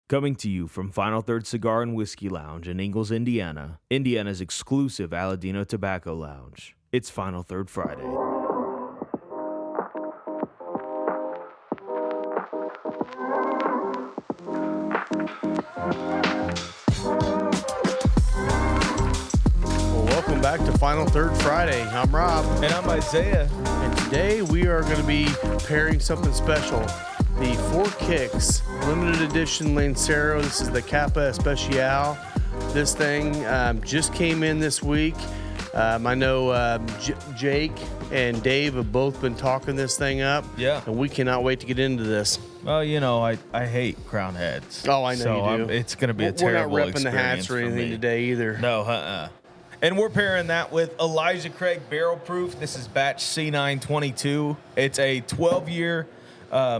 Coming to you from Final Third Cigar and Whiskey Lounge in Ingalls, Indiana, Indiana's exclusive Aladino Tobacco Lounge. It's Final Third Friday. Welcome back to Final Third Friday. I'm Rob. And I'm Isaiah. And today we are going to be pairing something special. The Four Kicks limited edition Lancero. This is the Capa Especial. This thing just came in this week. I know Jake and Dave have both been talking this thing up. Yeah. And we cannot wait to get into this. Well, you know, I hate crown heads. Oh, I know you do. It's going to be a terrible experience. We're not repping the hats or anything today either. No, And we're pairing that with Elijah Craig Barrel Proof. This is batch C922. It's a 12-year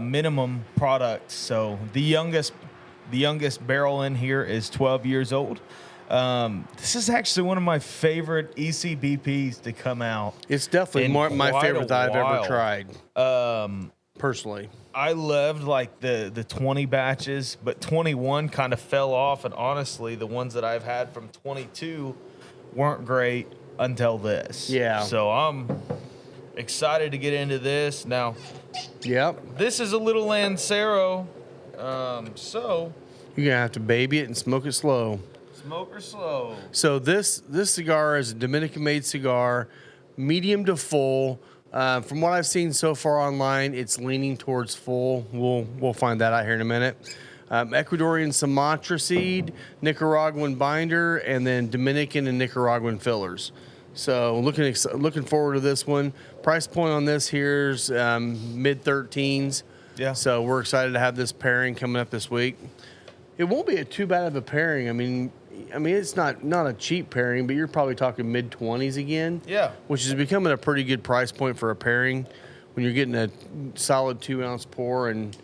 minimum product. So the youngest barrel in here is 12 years old. This is actually one of my favorite ECBPs to come out. It's definitely my favorite that I've ever tried. Personally, I loved like the 20 batches, but 21 kind of fell off. And honestly, the ones that I've had from 22 weren't great until this. Yeah. So I'm excited to get into this now. Yep. This is a little Lancero, so you're gonna have to baby it and smoke it slow. Smoke or slow. So this cigar is a Dominican-made cigar, medium to full. From what I've seen so far online, it's leaning towards full. We'll find that out here in a minute. Ecuadorian Sumatra seed, Nicaraguan binder, and then Dominican and Nicaraguan fillers. So looking forward to this one. Price point on this here's mid-13s. Yeah. So we're excited to have this pairing coming up this week. It won't be too bad of a pairing. I mean it's not a cheap pairing, but you're probably talking mid-20s again. Yeah. Which is becoming a pretty good price point for a pairing when you're getting a solid 2-ounce pour and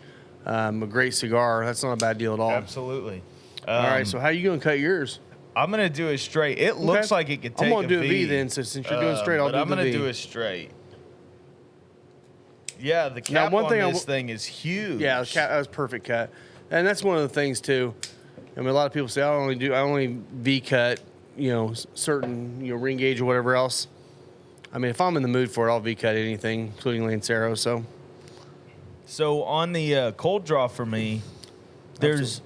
a great cigar. That's not a bad deal at all. Absolutely. All right, so how are you going to cut yours? I'm going to do it straight. It looks like it could take I'm going to do a a V then, so since you're doing straight, I'll do the V. I'm going to do it straight. Yeah, the cap on this thing is huge. Yeah, that was perfect cut. And that's one of the things, too. I mean, a lot of people say, I only V cut, certain, ring gauge or whatever else. I mean, if I'm in the mood for it, I'll V cut anything, including Lancero, so. So on the cold draw for me, it's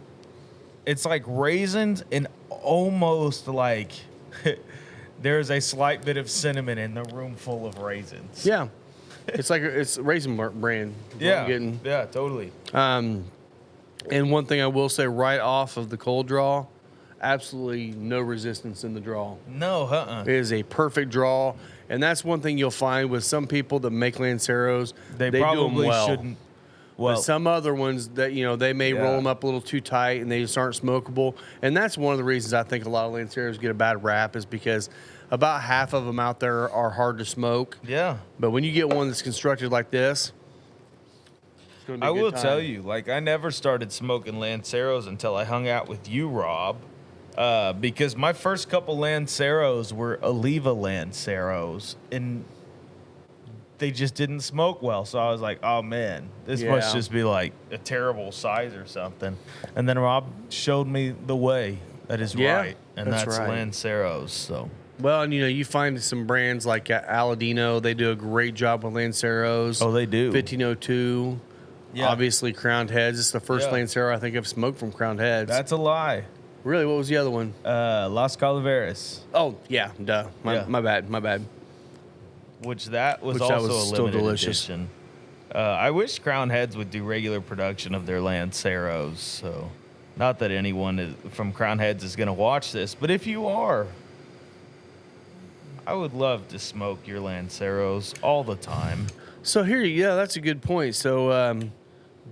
like raisins and almost like there's a slight bit of cinnamon in the room full of raisins. Yeah. It's raisin brand. Yeah. Yeah, totally. And one thing I will say right off of the cold draw, absolutely no resistance in the draw. No, It is a perfect draw. And that's one thing you'll find with some people that make Lanceros. They do probably them well. shouldn't. Well, but some other ones that, they may roll them up a little too tight and they just aren't smokable. And that's one of the reasons I think a lot of Lanceros get a bad rap is because about half of them out there are hard to smoke. Yeah. But when you get one that's constructed like this, it's going to be a good will time. tell you, I never started smoking Lanceros until I hung out with you, Rob. Because my first couple Lanceros were Oliva Lanceros, and they just didn't smoke well. So I was like, oh, man, this must just be like a terrible size or something. And then Rob showed me the way that is right, and that's right. Lanceros. So. Well, and you find some brands like Aladino, they do a great job with Lanceros. Oh, they do. 1502. Yeah. Obviously, Crowned Heads. It's the first Lancero I think I've smoked from Crowned Heads. That's a lie. Really? What was the other one? Las Calaveras. Oh, yeah. Duh. My bad. Which was also a still limited delicious. edition. I wish Crowned Heads would do regular production of their Lanceros. So, not that anyone from Crowned Heads is going to watch this, but if you are, I would love to smoke your Lanceros all the time. So that's a good point. So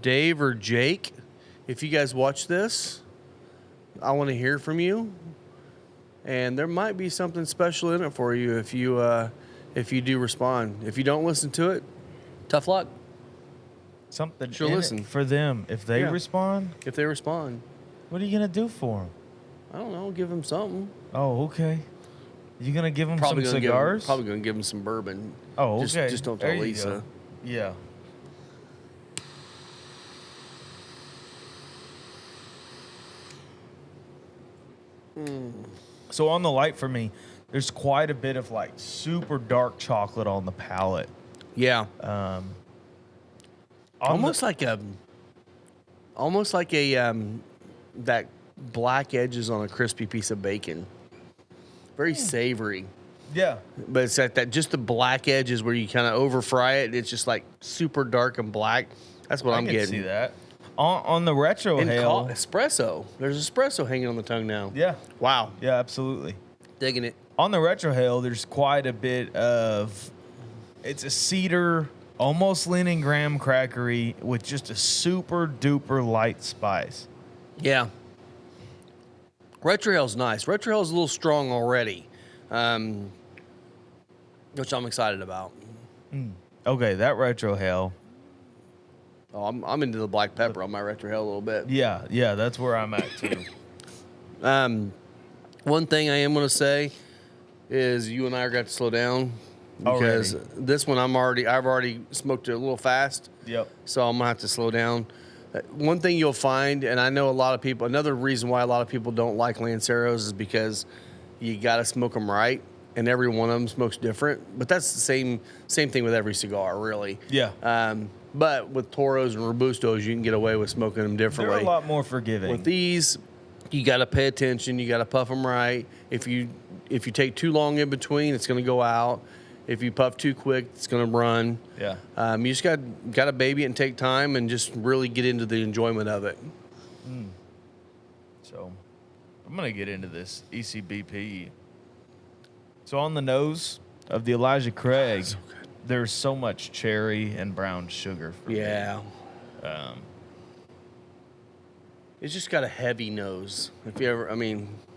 Dave or Jake, if you guys watch this, I want to hear from you. And there might be something special in it for you if you do respond. If you don't listen to it, tough luck. Something sure listen for them. If they respond? If they respond. What are you going to do for them? I don't know. Give them something. Oh, okay. You going to give them some cigars? Probably going to give them some bourbon. Oh, okay. Just don't tell Lisa. So on the light for me, there's quite a bit of like super dark chocolate on the palate. Yeah. On Almost like a that black edges on a crispy piece of bacon. Very savory. yeah. But it's like that, just the black edges where you kind of over fry it. It's just like super dark and black. That's what I I'm can getting. see that. On the retro And hail. espresso. There's espresso hanging on the tongue now. Yeah. Wow. Yeah, absolutely. Digging it. On the retro hail, there's quite a bit of, it's a cedar, almost leaning graham crackery with just a super duper light spice. Yeah. Retrohale's nice. Retrohale's a little strong already, which I'm excited about. Okay, that retro hail. Oh, I'm into the black pepper on my Retrohale a little bit. Yeah, that's where I'm at too. One thing I am going to say is you and I are going to slow down because this one I've already smoked it a little fast. Yep. So I'm going to have to slow down. One thing you'll find, and I know a lot of people, another reason why a lot of people don't like Lanceros is because you got to smoke them right, and every one of them smokes different. But that's the same thing with every cigar, really. Yeah. But with Toros and Robustos, you can get away with smoking them differently. They're a lot more forgiving. With these, you got to pay attention. You got to puff them right. If you take too long in between, it's going to go out. If you puff too quick, it's going to run. Yeah. You just got to baby it and take time and just really get into the enjoyment of it. So I'm going to get into this ECBP. So on the nose of the Elijah Craig, so good. There's so much cherry and brown sugar for me. Yeah. It's just got a heavy nose. If you ever,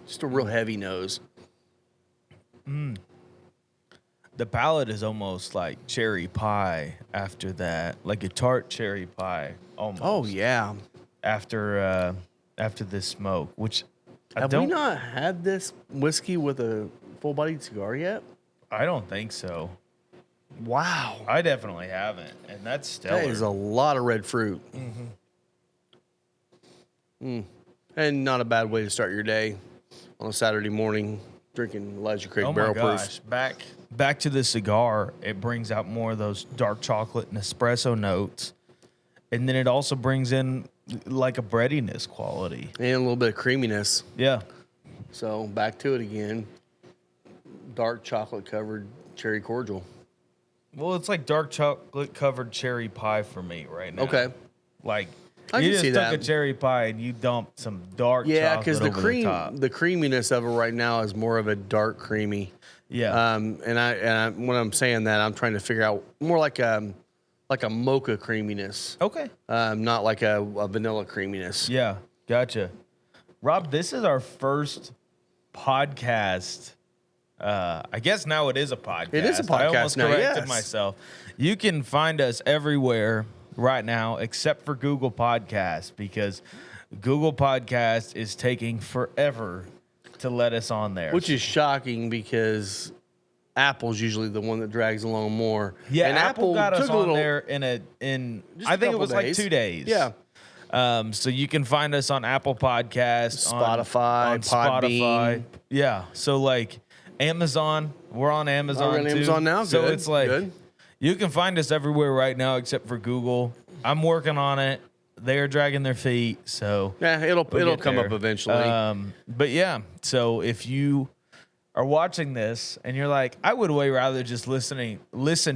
just a real heavy nose. The palate is almost like cherry pie after that, like a tart cherry pie almost. Oh yeah. After this smoke, which Have we not had this whiskey with a full-bodied cigar yet? I don't think so. Wow. I definitely haven't, and that's stellar. That is a lot of red fruit. And not a bad way to start your day on a Saturday morning, drinking Elijah Craig Oh Barrel my gosh! Back to the cigar. It brings out more of those dark chocolate and espresso notes, and then it also brings in like a breadiness quality. And a little bit of creaminess. Yeah. So back to it again. Dark chocolate covered cherry cordial. Well, it's like dark chocolate covered cherry pie for me right now. Okay. Like I you can just see took that. a cherry pie and you dumped some dark Yeah, chocolate because over the creaminess of it right now is more of a dark creamy. Yeah. And I when I'm saying that, I'm trying to figure out more like a mocha creaminess. Okay. Not like a vanilla creaminess. Yeah. Gotcha. Rob, this is our first podcast. I guess now it is a podcast. It is a podcast I almost now, corrected yes. myself. You can find us everywhere right now except for Google Podcasts because Google Podcast is taking forever to let us on there. Which is shocking because Apple's usually the one that drags along more. yeah, and Apple got us took a on little, there in just I a think it couple was like days. 2 days. Yeah. So you can find us on Apple Podcasts, Spotify, on Spotify. Podbean. Yeah. So like Amazon, we're on Amazon We're on too. Amazon now. So Good, it's like good. you can find us everywhere right now except for Google. I'm working on it. They're dragging their feet, so Yeah, it'll get come there. up eventually. But yeah, so if you are watching this and you're like, I would way rather just listen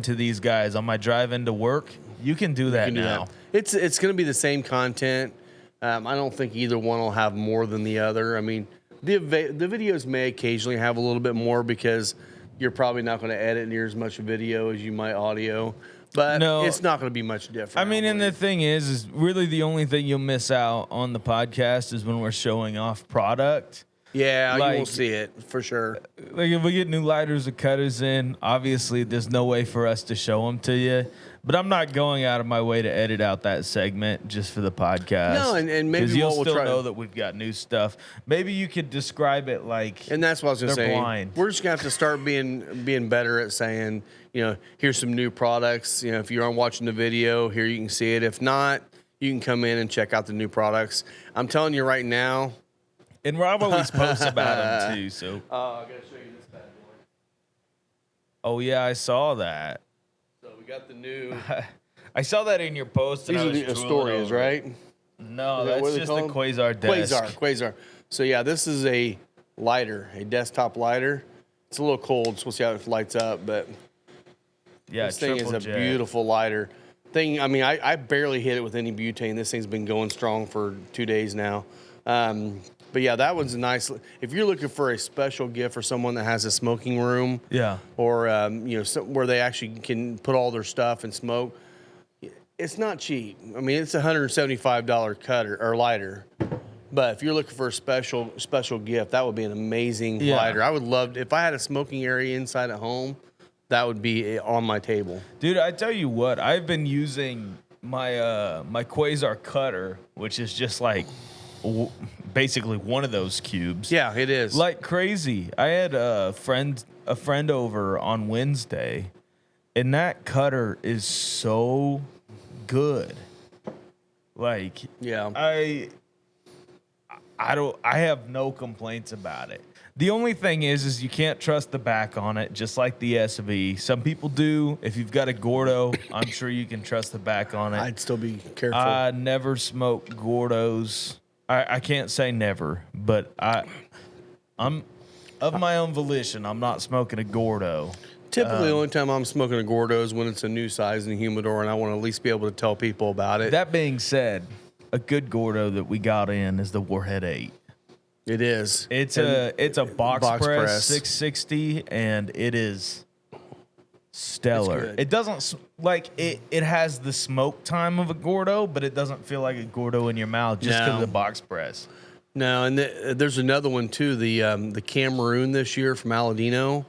to these guys on my drive into work, you can do that You can do now. that. It's going to be the same content. I don't think either one will have more than the other. I mean, the videos may occasionally have a little bit more because you're probably not going to edit near as much video as you might audio. But No. it's not going to be much different. I mean, and the thing is really the only thing you'll miss out on the podcast is when we're showing off product. yeah, like- you will see it for sure. Like if we get new lighters or cutters in, obviously there's no way for us to show them to you. But I'm not going out of my way to edit out that segment just for the podcast. No, and maybe 'Cause you'll what we'll still try- know that we've got new stuff. Maybe you could describe it like And that's what I was going to They're say. blind. We're just going to have to start being better at saying, here's some new products. If you aren't watching the video, here you can see it. If not, you can come in and check out the new products. I'm telling you right now, And Rob always posts about them too. So. I gotta show you this bad boy. Oh yeah, I saw that. So we got the new. I saw that in your post. And These I are was the drooling Astorias, over it. right? No, Is that what that's they just call the them? Quasar desk. Quasar. So yeah, this is a lighter, a desktop lighter. It's a little cold, so we'll see how it lights up. But Yeah, this thing is triple a jet. beautiful lighter. I mean, I barely hit it with any butane. This thing's been going strong for 2 days now. But yeah, that one's a nice. If you're looking for a special gift for someone that has a smoking room, Yeah. or where they actually can put all their stuff and smoke, it's not cheap. I mean, it's a $175 cutter or lighter. But if you're looking for a special gift, that would be an amazing lighter. I would love if I had a smoking area inside at home. That would be on my table. Dude, I tell you what, I've been using my my Quasar cutter, which is just like basically one of those cubes. Yeah, it is. Like crazy. I had a friend over on Wednesday, and that cutter is so good. Like, yeah. I have no complaints about it. The only thing is you can't trust the back on it, just like the SV. Some people do. If you've got a Gordo, I'm sure you can trust the back on it. I'd still be careful. I never smoke Gordos. I can't say never, but I'm of my own volition. I'm not smoking a Gordo. Typically, the only time I'm smoking a Gordo is when it's a new size in the humidor, and I want to at least be able to tell people about it. That being said, a good Gordo that we got in is the Warhead 8. It is. It's a box press 660, and it is stellar. It's good. It doesn't like it has the smoke time of a Gordo, but it doesn't feel like a Gordo in your mouth just because No. of the box press. No, and there's another one too. The Cameroon this year from Aladino.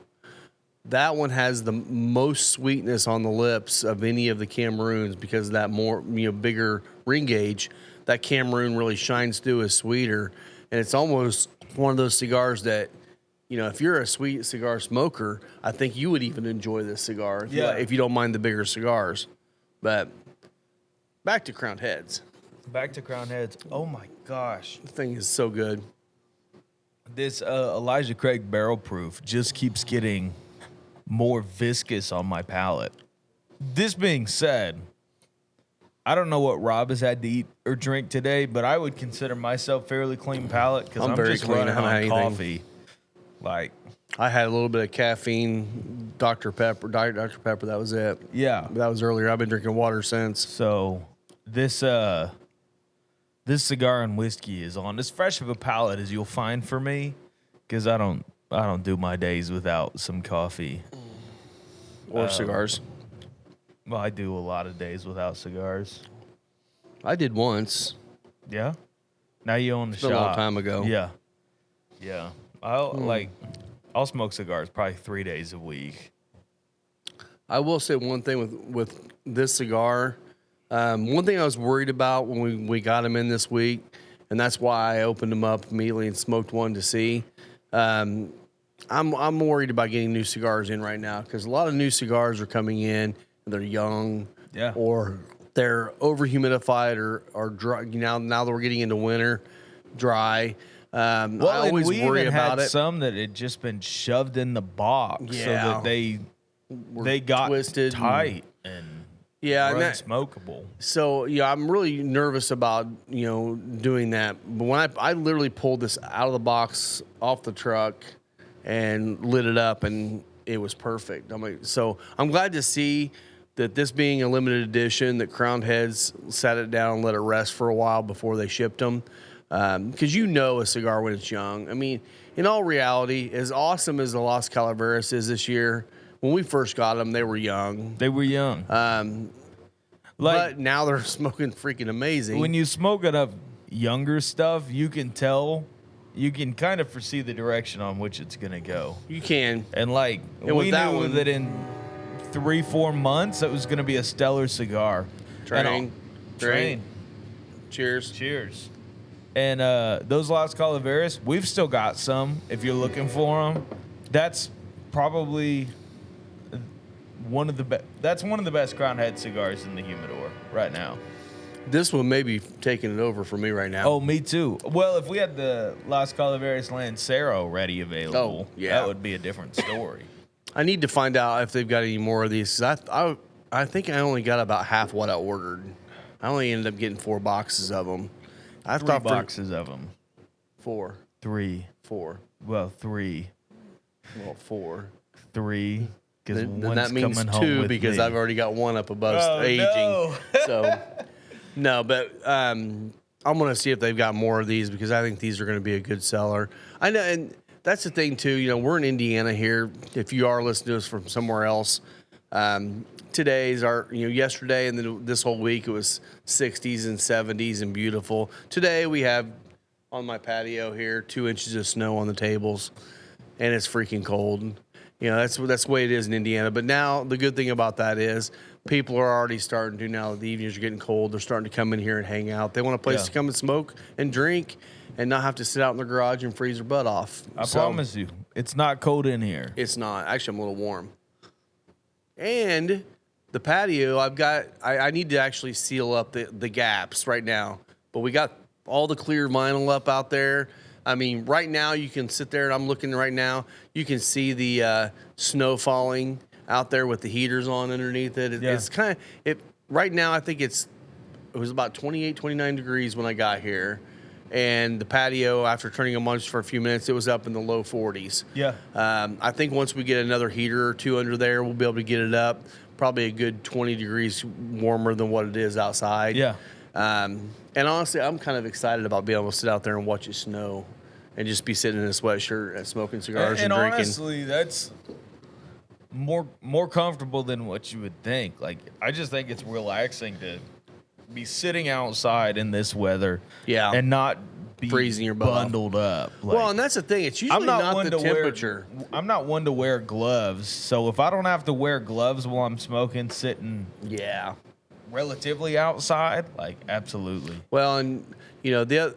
That one has the most sweetness on the lips of any of the Cameroons because of that more bigger ring gauge. That Cameroon really shines through as sweeter, and it's almost one of those cigars that, if you're a sweet cigar smoker, I think you would even enjoy this cigar. If you don't mind the bigger cigars. But back to Crowned Heads. Back to Crown Heads. Oh my gosh, The thing is so good. this Elijah Craig Barrel Proof just keeps getting more viscous on my palate. This being said, I don't know what Rob has had to eat or drink today, but I would consider myself fairly clean palate because I'm very just clean. I running haven't had on anything. coffee. Like, I had a little bit of caffeine, Dr. Pepper, Dr. Pepper. That was it. yeah. That was earlier. I've been drinking water since. So this cigar and whiskey is on as fresh of a palate as you'll find for me, because I don't do my days without some coffee Or cigars. Well, I do a lot of days without cigars. I did once. Yeah. Now you own the It's been shop. a long time ago. Yeah. Yeah. I'll smoke cigars probably 3 days a week. I will say one thing with this cigar. One thing I was worried about when we got them in this week, and that's why I opened them up immediately and smoked one to see. I'm worried about getting new cigars in right now because a lot of new cigars are coming in. They're young, Yeah. or they're over humidified or dry. Now that we're getting into winter, dry. I always we worry even about had it. some that had just been shoved in the box so Yeah. that they got twisted tight and and that, unsmokable. So yeah, I'm really nervous about doing that. But when I literally pulled this out of the box off the truck and lit it up, and it was perfect. So I'm glad to see that this being a limited edition, that Crowned Heads sat it down and let it rest for a while before they shipped them. Because a cigar when it's young. I mean, in all reality, as awesome as the Las Calaveras is this year, when we first got them, they were young. They were young. But now they're smoking freaking amazing. When you smoke enough younger stuff, you can tell, you can kind of foresee the direction on which it's going to go. You can. And And we with that knew one- that in 3-4 months, it was going to be a stellar cigar. Train. Train. Cheers. Cheers. And those Las Calaveras, we've still got some if you're looking for them. That's probably one of the best. That's one of the best Crown Head cigars in the humidor right now. This one may be taking it over for me right now. Oh, me too. Well, if we had the Las Calaveras Lancero ready available, yeah. that would be a different story. I need to find out if they've got any more of these. 'Cause I think I only got about half what I ordered. I only ended up getting 4 boxes of them. I 3 thought boxes of them. 4. 3. 4. Well, 3. Well, 4. 3. Because Then one's that means coming home 2 with because me. I've already got one up above aging. No. So, no, but I'm going to see if they've got more of these because I think these are going to be a good seller. I know, and that's the thing too. You know, we're in Indiana here. If you are listening to us from somewhere else, today's our, yesterday and then this whole week it was 60s and 70s and beautiful. Today we have on my patio here 2 inches of snow on the tables, and it's freaking cold. That's the way it is in Indiana. But now the good thing about that is people are already starting to, now that the evenings are getting cold, they're starting to come in here and hang out. They want a place to come and smoke and drink and not have to sit out in their garage and freeze their butt off. I promise you, it's not cold in here. It's not. Actually, I'm a little warm. And the patio, I need to actually seal up the gaps right now. But we got all the clear vinyl up out there. I mean, right now you can sit there, and I'm looking right now. You can see the snow falling out there with the heaters on underneath it. It's kind of right now. I think it was about 28, 29 degrees when I got here, and the patio, after turning them on just for a few minutes, it was up in the low 40s. Yeah. I think once we get another heater or 2 under there, we'll be able to get it up probably a good 20 degrees warmer than what it is outside. Yeah. And honestly, I'm kind of excited about being able to sit out there and watch it snow and just be sitting in a sweatshirt and smoking cigars and drinking. Honestly, that's more comfortable than what you would think. Like, I just think it's relaxing to be sitting outside in this weather, and not be freezing your butt bundled up. Like, well, and that's the thing; it's usually not the temperature. I'm not one to wear gloves, so if I don't have to wear gloves while I'm smoking, sitting, relatively outside, like absolutely. Well, and the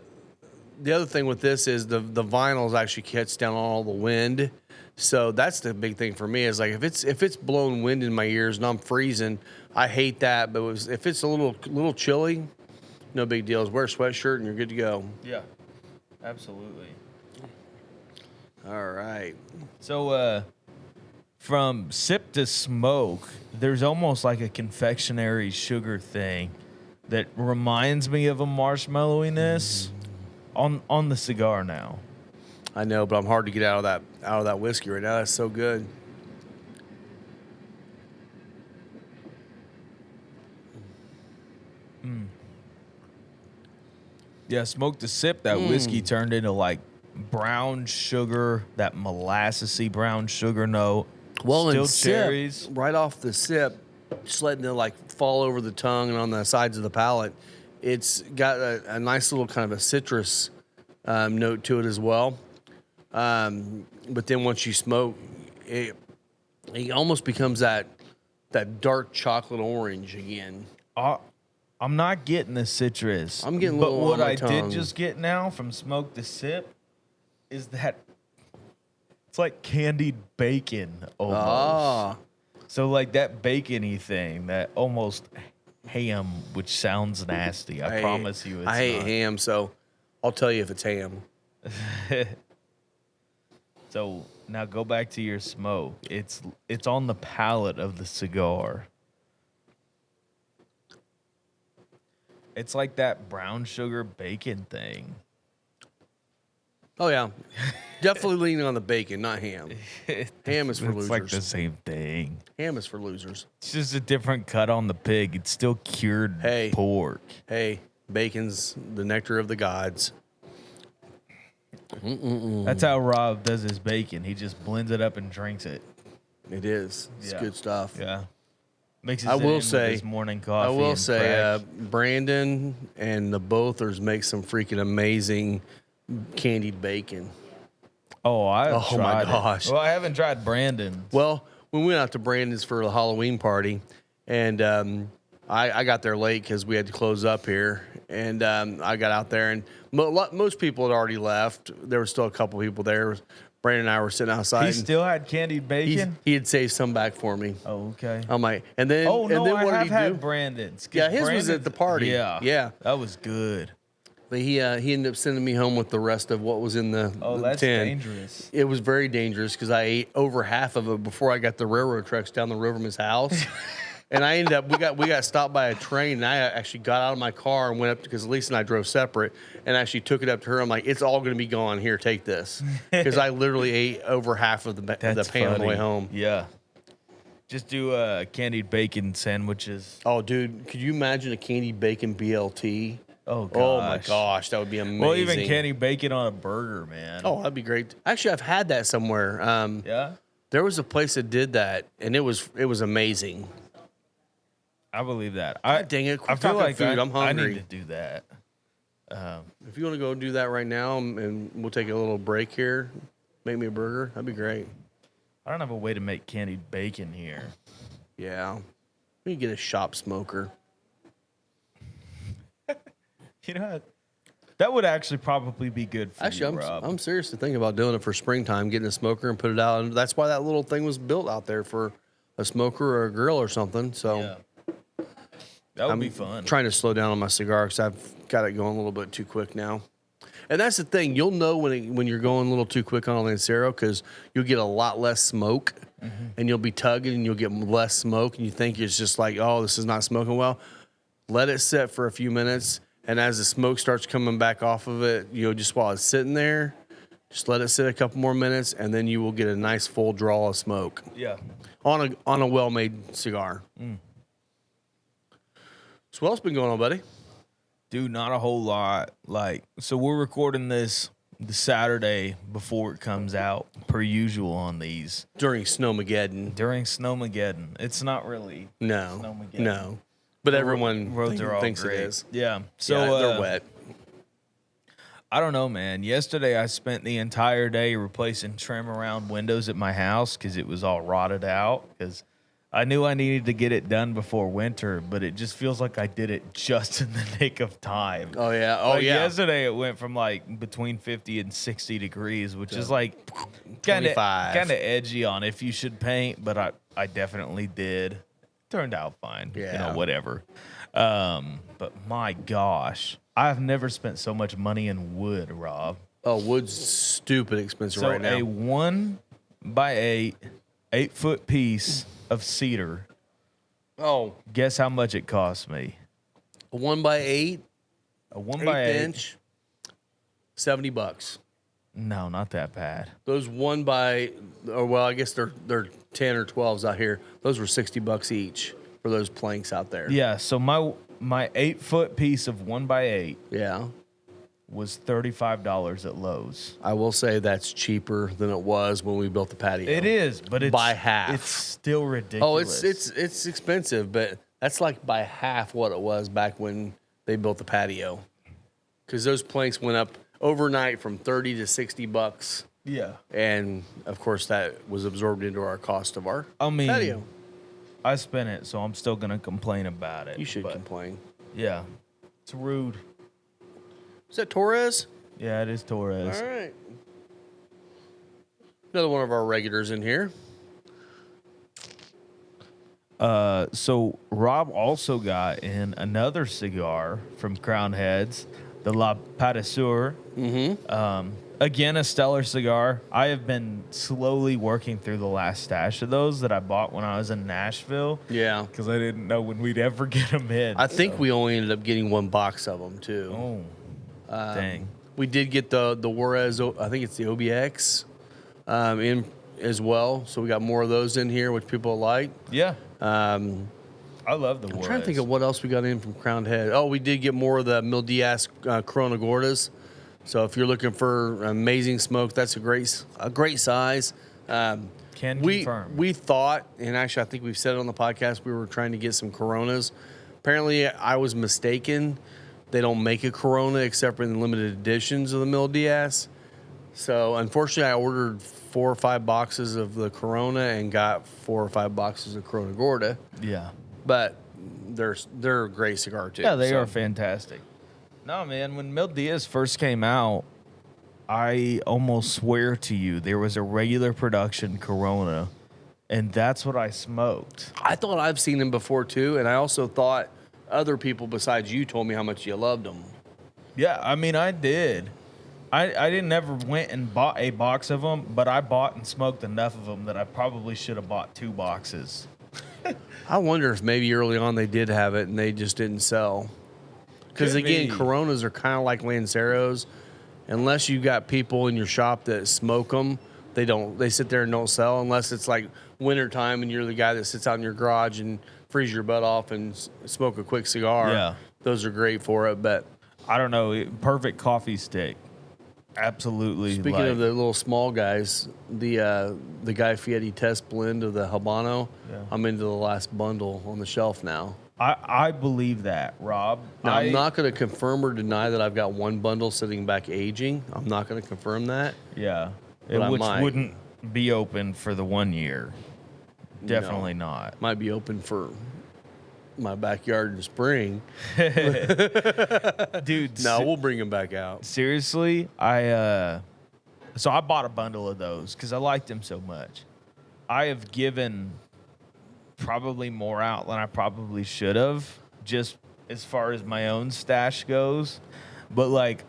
other thing with this is the vinyls actually cuts down on all the wind. So that's the big thing for me is like if it's blowing wind in my ears and I'm freezing, I hate that. But if it's a little chilly, no big deal. Just wear a sweatshirt and you're good to go. Yeah, absolutely. All right. So from sip to smoke, there's almost like a confectionery sugar thing that reminds me of a marshmallowiness on the cigar now. I know, but I'm hard to get out of that whiskey right now. That's so good. Yeah, smoke to sip, that whiskey turned into like brown sugar, that molassesy brown sugar note. Well, still and cherries. right off the sip, just letting it like fall over the tongue and on the sides of the palate. It's got a nice little kind of a citrus note to it as well. But then once you smoke, it almost becomes that dark chocolate orange again. I'm not getting the citrus. I'm getting a but little what on my I tongue. did just get now from smoke to sip is that it's like candied bacon almost. Ah. So like that bacony thing, that almost ham, which sounds nasty. I promise you, I hate not. ham, so I'll tell you if it's ham. So now go back to your smoke. It's on the palate of the cigar. It's like that brown sugar bacon thing. Oh yeah, definitely leaning on the bacon, not ham. Ham is for losers. It's like the same thing. Ham is for losers. It's just a different cut on the pig. It's still cured pork. Hey, bacon's the nectar of the gods. That's how Rob does his bacon. He just blends it up and drinks it. It is. It's good stuff. Yeah. Mixes I it will in say, with his morning coffee. I will and say, crack. Brandon and the Bothers make some freaking amazing candied bacon. Oh, I Oh my gosh. Well, I haven't tried Brandon. Well, we went out to Brandon's for the Halloween party, and I got there late because we had to close up here. And I got out there, and most people had already left. There were still a couple people there. Brandon and I were sitting outside. He still had candied bacon? He had saved some back for me. Oh, okay. I'm like, and then Oh, no, and then I what have did he do? had Brandon's. 'Cause Yeah, his was Brandon's- at the party. Yeah. Yeah. That was good. But he ended up sending me home with the rest of what was in the That's tin. dangerous. It was very dangerous because I ate over half of it before I got the railroad tracks down the road from his house. And I ended up, we got stopped by a train, and I actually got out of my car and went up, because Lisa and I drove separate, and actually took it up to her. I'm like, it's all going to be gone. Here, take this. Because I literally ate over half of the pan on the way home. Yeah. Just do candied bacon sandwiches. Oh, dude, could you imagine a candied bacon BLT? Oh, gosh. Oh, my gosh, that would be amazing. Well, even candied bacon on a burger, man. Oh, that'd be great. Actually, I've had that somewhere. Yeah? There was a place that did that, and it was amazing. I believe that. Dang it! I Quit feel talking like food. I'm I hungry. need to do that. If you want to go do that right now, and we'll take a little break here, make me a burger. That'd be great. I don't have a way to make candied bacon here. Yeah, we can get a shop smoker. You know, that would actually probably be good for Actually, you, Rob. I'm seriously thinking about doing it for springtime, getting a smoker and put it out. And that's why that little thing was built out there, for a smoker or a grill or something. So. Yeah. That would be fun. Trying to slow down on my cigar because I've got it going a little bit too quick now. And that's the thing. You'll know when you're going a little too quick on a Lancero, because you'll get a lot less smoke, and you'll be tugging and you'll get less smoke, and you think it's just like, oh, this is not smoking well. Let it sit for a few minutes, and as the smoke starts coming back off of it, just while it's sitting there, just let it sit a couple more minutes, and then you will get a nice full draw of smoke Yeah. on a well-made cigar. So what else been going on, buddy? Dude, not a whole lot. So we're recording this the Saturday before it comes out, per usual on these. During Snowmageddon. During Snowmageddon. It's not really No. Snowmageddon. No. But everyone roads are all thinks great. it is. Yeah. So Yeah, they're wet. I don't know, man. Yesterday I spent the entire day replacing trim around windows at my house because it was all rotted out. Because I knew I needed to get it done before winter, but it just feels like I did it just in the nick of time. Oh, yeah. Oh, Like, yeah. Yesterday it went from between 50 and 60 degrees, which is kind of 25. edgy on if you should paint, but I definitely did. Turned out fine. Yeah. Whatever. But my gosh, I've never spent so much money in wood, Rob. Oh, wood's stupid expensive So right now. a 1x8 8-foot piece of cedar. Oh, Guess how much it cost me? a 1x8, A 1x8 inch, $70. No, not that bad. Those I guess they're 10 or 12s out here. Those were $60 each for those planks out there. Yeah, so my 8-foot piece of 1x8 Yeah. was $35 at Lowe's. I will say that's cheaper than it was when we built the patio. It is, but it's by half. It's still ridiculous. Oh, it's expensive, but that's like by half what it was back when they built the patio. Because those planks went up overnight from $30 to $60, yeah. and of course that was absorbed into our cost of our patio. I spent it, so I'm still gonna complain about it. You should but complain. Yeah, it's rude. Is that Torres? Yeah, it is Torres. All right. Another one of our regulars in here. So Rob also got in another cigar from Crown Heads, the La Patisseur. Again, a stellar cigar. I have been slowly working through the last stash of those that I bought when I was in Nashville. Yeah. Because I didn't know when we'd ever get them in. I think we only ended up getting one box of them too. Oh, dang. We did get the Juarez, I think it's the OBX, in as well. So we got more of those in here, which people like. Yeah. I love the I'm Juarez. trying to think of what else we got in from Crown Head. Oh, we did get more of the Mil Diaz Corona Gordas. So if you're looking for amazing smoke, that's a great size. Can confirm. We thought, and actually I think we've said it on the podcast, we were trying to get some Coronas. Apparently I was mistaken. They don't make a Corona except for in the limited editions of the Mil Diaz. So unfortunately I ordered 4 or 5 boxes of the Corona and got 4 or 5 boxes of Corona Gorda. Yeah. But they're a great cigar too. Yeah, they are fantastic. No, man, when Mil Diaz first came out, I almost swear to you, there was a regular production Corona, and that's what I smoked. I thought I've seen them before too, and I also thought other people besides you told me how much you loved them. Yeah, I mean, I did. I didn't ever went and bought a box of them, but I bought and smoked enough of them that I probably should have bought 2 boxes. I wonder if maybe early on they did have it and they just didn't sell. Because Could again, be. Coronas are kind of like Lanceros. Unless you got people in your shop that smoke them, they don't. They sit there and don't sell unless it's like wintertime and you're the guy that sits out in your garage and freeze your butt off and smoke a quick cigar. Yeah. Those are great for it. But I don't know, perfect coffee stick. Absolutely. speaking of the little small guys, the Guy Fieri test blend of the Habano, Yeah. I'm into the last bundle on the shelf now. I believe that, Rob. Now, I'm not going to confirm or deny that I've got one bundle sitting back aging. I'm not going to confirm that. Yeah. But I Which might. wouldn't be open for the 1 year. Definitely not. Might be open for my backyard in spring. Dude, No, we'll bring them back out. seriously, so I bought a bundle of those because I liked them so much. I have given probably more out than I probably should have, just as far as my own stash goes. But like,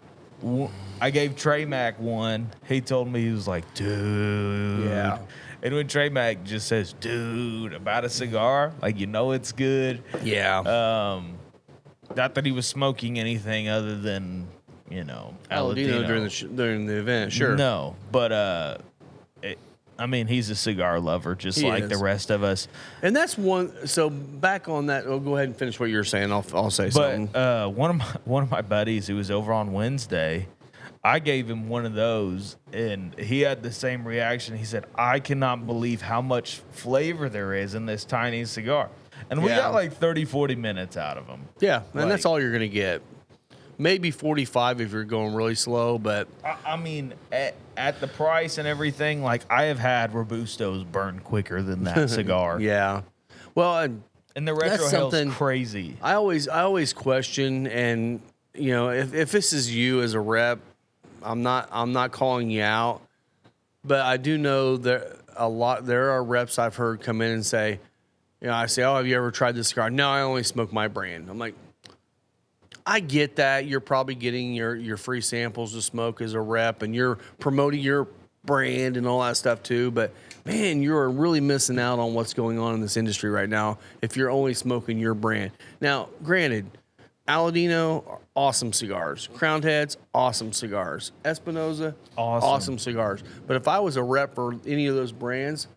I gave Trey Mac one. He told me, he was like, dude. Yeah. And when Trey Mac just says, dude, about a cigar, like, you know it's good. Yeah. Not that he was smoking anything other than, Aladino during the event, sure. No, but I mean, he's a cigar lover, just He like is. the rest of us. And that's one. So back on that, go ahead and finish what you're saying. I'll say But something. one of my buddies who was over on Wednesday, I gave him one of those, and he had the same reaction. He said, "I cannot believe how much flavor there is in this tiny cigar." And we Yeah. got like 30, 40 minutes out of him. Yeah, and that's like- all you're going to get. Maybe 45 if you're going really slow, but I mean, at the price and everything, like, I have had Robustos burn quicker than that cigar. yeah. Well, And the That's retro something- hell's crazy. I always question, and if this is you as a rep, I'm not calling you out, but I do know there are reps I've heard come in and say, I say, oh, have you ever tried this cigar? No, I only smoke my brand. I'm like, I get that you're probably getting your free samples to smoke as a rep, and you're promoting your brand and all that stuff too. But man, you're really missing out on what's going on in this industry right now if you're only smoking your brand. Now, granted, Aladino, awesome cigars. Crowned Heads, awesome cigars. Espinosa, awesome cigars. But if I was a rep for any of those brands,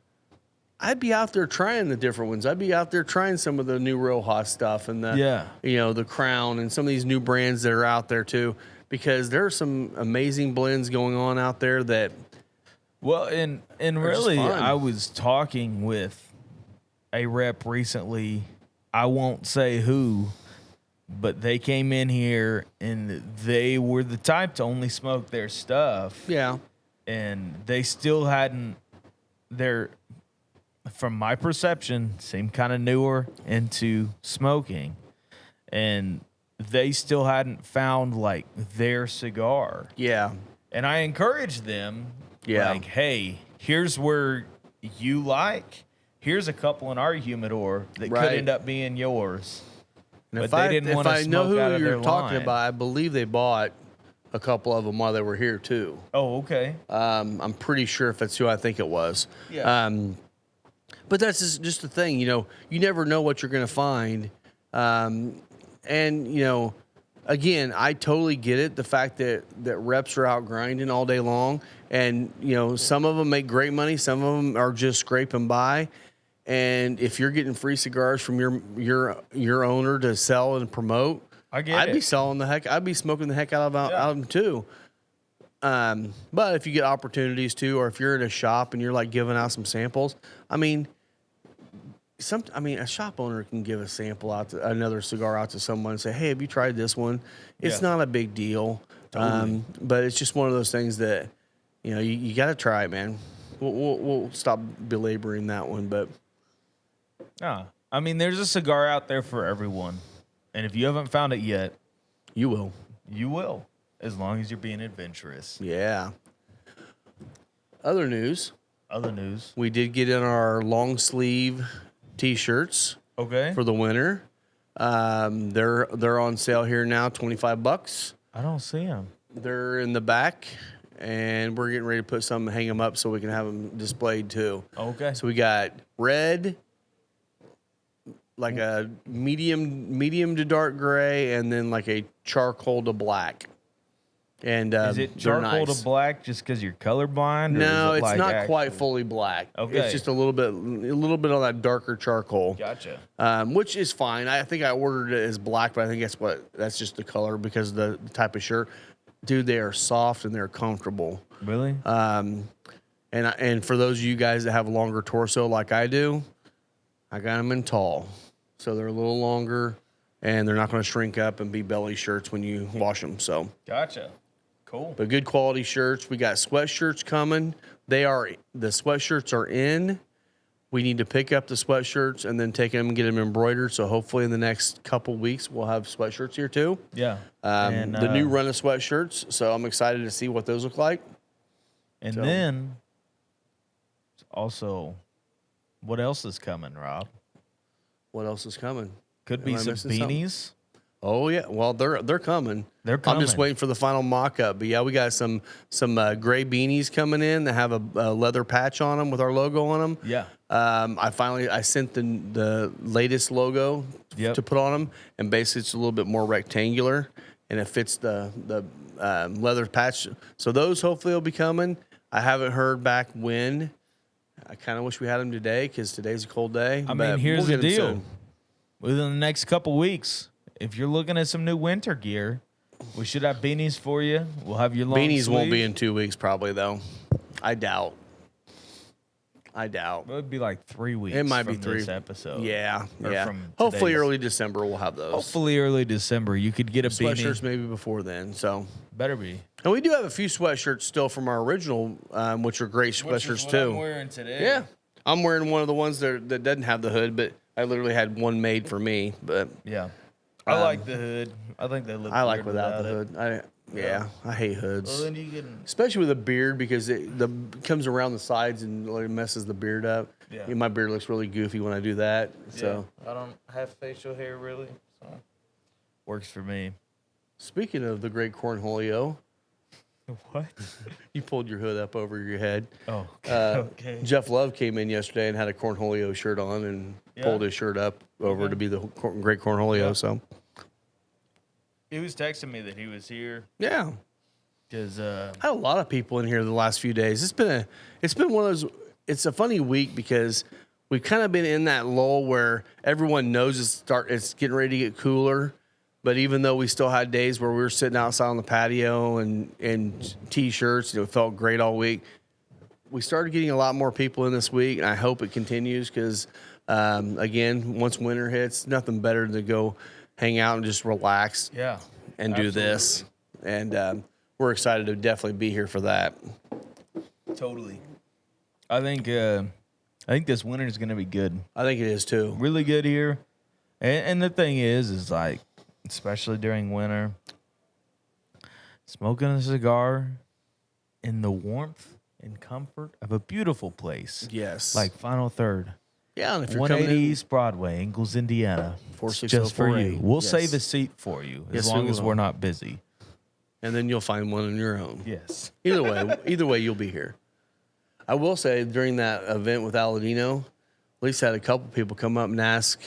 I'd be out there trying the different ones. I'd be out there trying some of the new Rojas stuff and the Crown and some of these new brands that are out there too, because there are some amazing blends going on out there that. Well, and just really, fun. I was talking with a rep recently. I won't say who, but they came in here and they were the type to only smoke their stuff. Yeah. And they still hadn't. From my perception, seemed kind of newer into smoking, and they still hadn't found like their cigar. Yeah. And I encouraged them, like, hey, here's where you like. Here's a couple in our humidor that Right. could end up being yours. And But if they didn't want to I know smoke out who of you're their talking line. about, I believe they bought a couple of them while they were here too. Oh, okay. I'm pretty sure if that's who I think it was. Yeah. But that's just the thing, you never know what you're going to find. Again, I totally get it. The fact that reps are out grinding all day long, and some of them make great money, some of them are just scraping by. And if you're getting free cigars from your owner to sell and promote, I'd be selling I'd be smoking the heck out of them too. But if you get opportunities to, or if you're in a shop and you're like giving out some samples, a shop owner can give a sample another cigar out to someone and say, hey, have you tried this one? It's not a big deal. Totally. But it's just one of those things that, you got to try it, man. We'll stop belaboring that one, but. There's a cigar out there for everyone. And if you haven't found it yet, You will. you will. as long as you're being adventurous. Yeah. Other news. Other news. We did get in our long sleeve T-shirts Okay. for the winter. They're on sale here now, $25. I don't see them. They're in the back, and we're getting ready to put some, hang them up so we can have them displayed too. Okay. So we got red, like a medium to dark gray, and then like a charcoal to black. And is it charcoal to black just because you're colorblind? No, or is it it's not actually quite fully black. Okay. It's just a little bit on that darker charcoal. Gotcha. Which is fine. I think I ordered it as black, but I think that's just the color because of the type of shirt. Dude, they are soft and they're comfortable. Really? And for those of you guys that have a longer torso like I do, I got them in tall, so they're a little longer, and they're not going to shrink up and be belly shirts when you wash them. So Gotcha. Cool. but good quality shirts. We got sweatshirts coming. The sweatshirts are in. We need to pick up the sweatshirts and then take them and get them embroidered. So hopefully in the next couple weeks we'll have sweatshirts here too. Yeah. The new run of sweatshirts. So I'm excited to see what those look like. And then also, what else is coming, Rob? What else is coming? Could be Am I some missing something? beanies. Oh yeah, well they're coming. They're coming. I'm just waiting for the final mock-up. But yeah, we got some gray beanies coming in that have a leather patch on them with our logo on them. Yeah. I sent the latest logo Yep. to put on them, and basically it's a little bit more rectangular, and it fits the leather patch. So those hopefully will be coming. I haven't heard back when. I kind of wish we had them today because today's a cold day. I but mean, here's we'll the get 'em deal. soon. Within the next couple weeks, if you're looking at some new winter gear, we should have beanies for you. We'll have your long Beanies won't be sleeve. in 2 weeks probably though. I doubt. It would be like 3 weeks. It might from be three. this episode. Yeah, Or yeah. from Hopefully today's- early December we'll have those. Hopefully early December you could get a Sweatshirts beanie. maybe before then. So, Better be. and we do have a few sweatshirts still from our original, which are great sweatshirts too. I'm wearing today. Yeah, I'm wearing one of the ones that doesn't have the hood, but I literally had one made for me. But Yeah. I like the hood. I think they look. I like weird without the it. hood. I hate hoods. Well, then you can. Especially with a beard because it comes around the sides and it messes the beard up. Yeah. My beard looks really goofy when I do that. So, Yeah, I don't have facial hair really, so works for me. speaking of the great cornholio, What? you pulled your hood up over your head. Oh, okay. Jeff Love came in yesterday and had a cornholio shirt on and Yeah? pulled his shirt up over to be the great cornholio. Yeah. So, He was texting me that he was here yeah. because I had a lot of people in here the last few days. It's been one of those. It's a funny week because we've kind of been in that lull where everyone knows it's getting ready to get cooler. But even though we still had days where we were sitting outside on the patio and t-shirts, and it felt great all week. We started getting a lot more people in this week, and I hope it continues because, again, once winter hits, nothing better than to go hang out and just relax yeah, and do this. And we're excited to definitely be here for that. totally. I think this winter is gonna be good, I think it is too. really good here. And the thing is like, especially during winter, smoking a cigar in the warmth and comfort of a beautiful place, Yes. like Final Third. yeah, and if you're 180 coming in, East Broadway, Ingalls, Indiana. It's 46048. just for you. We'll Yes. save a seat for you as Yes, long we as will. we're not busy. and then you'll find one on your own. Yes. Either way, you'll be here. I will say during that event with Aladino, at least had a couple people come up and ask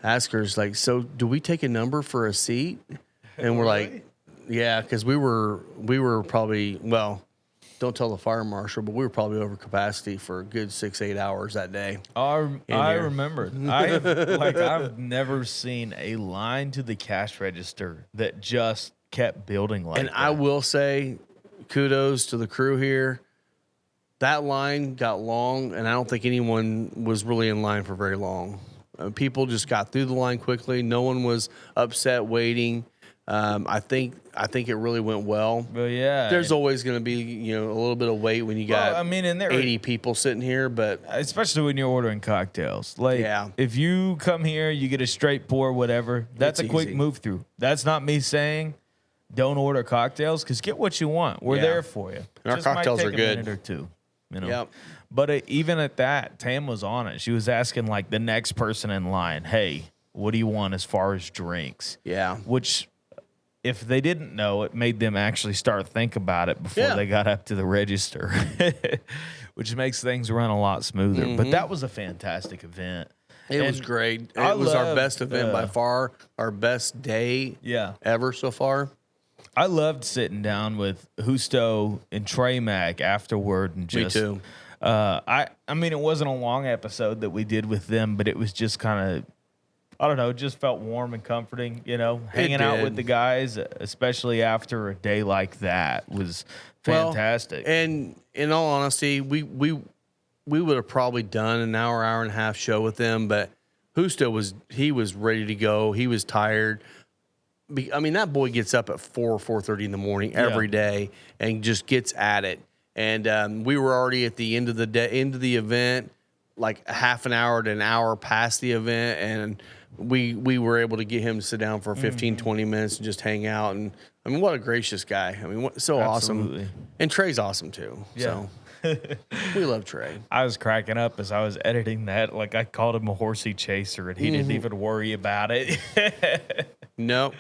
her, like, so do we take a number for a seat? And we're like, yeah, because we were probably, well, don't tell the fire marshal, but we were probably over capacity for a good 6-8 hours that day. I here. remember. I've never seen a line to the cash register that just kept building like And that. I will say, kudos to the crew here. That line got long, and I don't think anyone was really in line for very long. People just got through the line quickly. No one was upset waiting. I think it really went well. But yeah, There's always going to be a little bit of wait when you got and there 80 people sitting here, but especially when you're ordering cocktails. Like, Yeah. if you come here, you get a straight pour, whatever. That's It's a quick easy. move through. That's not me saying don't order cocktails because get what you want. We're Yeah. there for you. And our Just might cocktails take are a good. minute or two. You know. Yep. But even at that, Tam was on it. She was asking like the next person in line, "Hey, what do you want as far as drinks?" Yeah. Which, if they didn't know, it made them actually start think about it before Yeah. they got up to the register, which makes things run a lot smoother. But that was a fantastic event. It was And great. I It was our loved, best event by far, our best day Yeah. ever so far. I loved sitting down with Husto and Trey Mac afterward and just Me too. I mean it wasn't a long episode that we did with them, but it was just kind of I don't know, it just felt warm and comforting, you know, hanging out with did. the guys, especially after a day like that was fantastic. Well, and in all honesty, we would have probably done an hour and a half show with them, but Husto was ready to go. He was tired. I mean, that boy gets up at 4:30 in the morning every day and just gets at it. And we were already at the end of the event, like a half an hour to an hour past the event, and we were able to get him to sit down for 15, 20 minutes and just hang out. And I mean, what a gracious guy. I mean, so Absolutely. awesome. And Trey's awesome too. Yeah. So we love Trey. I was cracking up as I was editing that. Like I called him a horsey chaser, and he didn't even worry about it. No,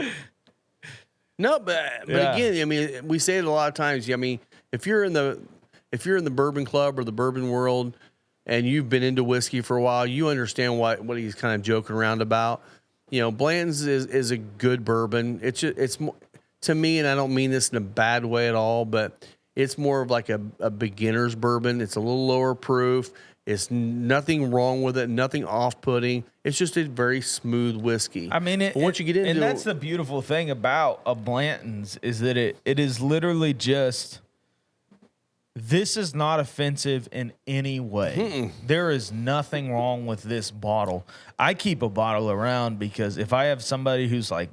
but Yeah. again, I mean, we say it a lot of times. I mean, if you're in the bourbon club or the bourbon world, and you've been into whiskey for a while, you understand what he's kind of joking around about. You know, Blanton's is a good bourbon. It's more, to me, and I don't mean this in a bad way at all, but it's more of like a beginner's bourbon. It's a little lower proof. It's nothing wrong with it, nothing off-putting. It's just a very smooth whiskey. I mean, But once you get into and that's the beautiful thing about a Blanton's is that it is literally just. This is not offensive in any way. There is nothing wrong with this bottle. I keep a bottle around because if I have somebody who's like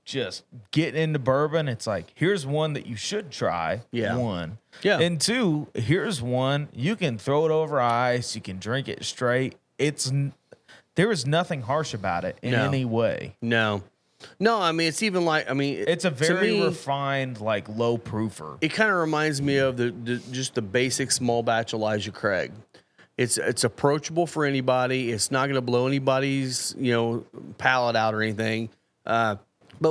just getting into bourbon, it's like, here's one that you should try. Yeah. One. Yeah. And two, here's one. You can throw it over ice. You can drink it straight. There is nothing harsh about it in No. any way. No, I mean, it's even like, I mean, It's a to very me, refined, like low proofer. it kind of reminds me of just the basic small batch Elijah Craig. It's approachable for anybody. It's not going to blow anybody's palate out or anything. But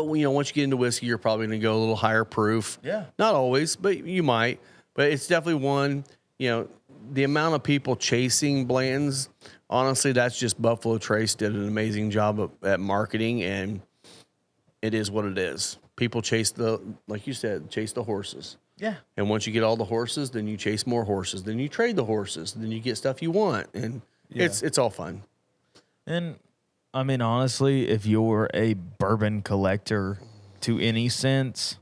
once you get into whiskey, you're probably going to go a little higher proof. Yeah. Not always, but you might. But it's definitely one. The amount of people chasing Blanton's, honestly, that's just Buffalo Trace did an amazing job at marketing, and it is what it is. People chase like you said, chase the horses. Yeah. And once you get all the horses, then you chase more horses. Then you trade the horses. Then you get stuff you want, and it's all fun. And I mean, honestly, if you're a bourbon collector to any sense,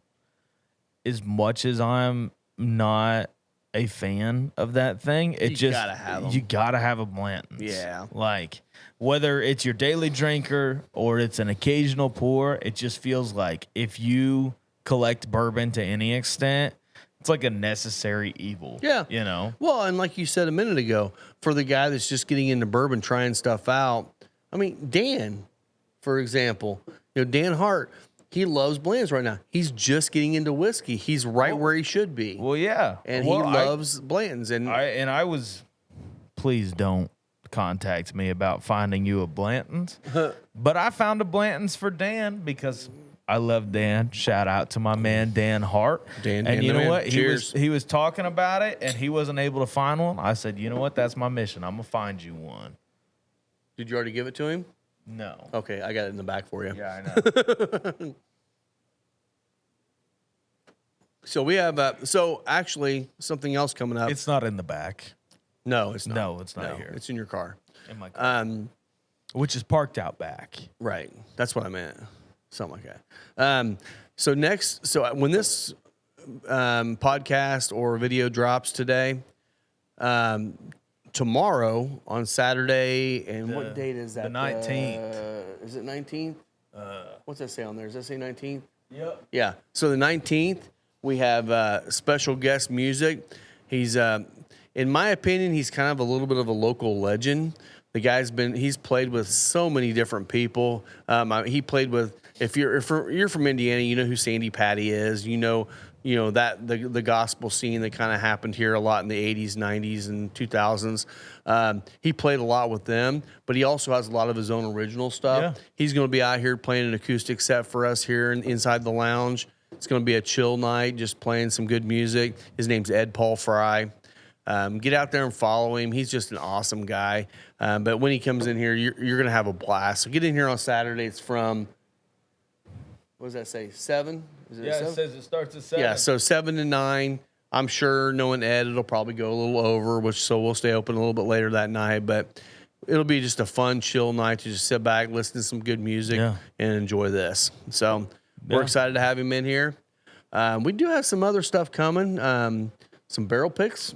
as much as I'm not a fan of that thing, You gotta have 'em. you gotta have a Blanton's. Yeah. Like whether it's your daily drinker or it's an occasional pour, it just feels like if you collect bourbon to any extent, it's like a necessary evil. Yeah. You know? Well, and like you said a minute ago, for the guy that's just getting into bourbon, trying stuff out, I mean, Dan, for example, Dan Hart, he loves blends right now. He's just getting into whiskey. He's right where he should be. Well, yeah. And Well, he loves blends. And I was, please don't contact me about finding you a Blanton's. But I found a Blanton's for Dan because I love Dan. Shout out to my man Dan Hart. Dan and you the know man. what? Cheers. He was talking about it and he wasn't able to find one. I said, you know what? That's my mission. I'm gonna find you one. Did you already give it to him? No. Okay, I got it in the back for you. Yeah, I know. So we have actually something else coming up. It's not in the back. No, it's not. No, it's not here. It's in your car. In my car. Which is parked out back. Right. That's what I meant. Something like that. So when this podcast or video drops today, tomorrow on Saturday, and what date is that? The 19th. Is it 19th? What's that say on there? Does that say 19th? Yep. Yeah. So the 19th, we have special guest music. He's, in my opinion, he's kind of a little bit of a local legend. The guy's he's played with so many different people. He played with, if you're from Indiana, you know who Sandy Patty is. You know that the gospel scene that kind of happened here a lot in the 80s, 90s, and 2000s. He played a lot with them, but he also has a lot of his own original stuff. Yeah. He's going to be out here playing an acoustic set for us here inside the lounge. It's going to be a chill night, just playing some good music. His name's Ed Paul Fry. Get out there and follow him. He's just an awesome guy. But when he comes in here, you're going to have a blast. So get in here on Saturday. It's from, what does that say, 7? Is it 7? It says it starts at 7. Yeah, so 7 to 9. I'm sure knowing Ed, it'll probably go a little over, so we'll stay open a little bit later that night. But it'll be just a fun, chill night to just sit back, listen to some good music, and enjoy this. So we're excited to have him in here. We do have some other stuff coming, some barrel picks.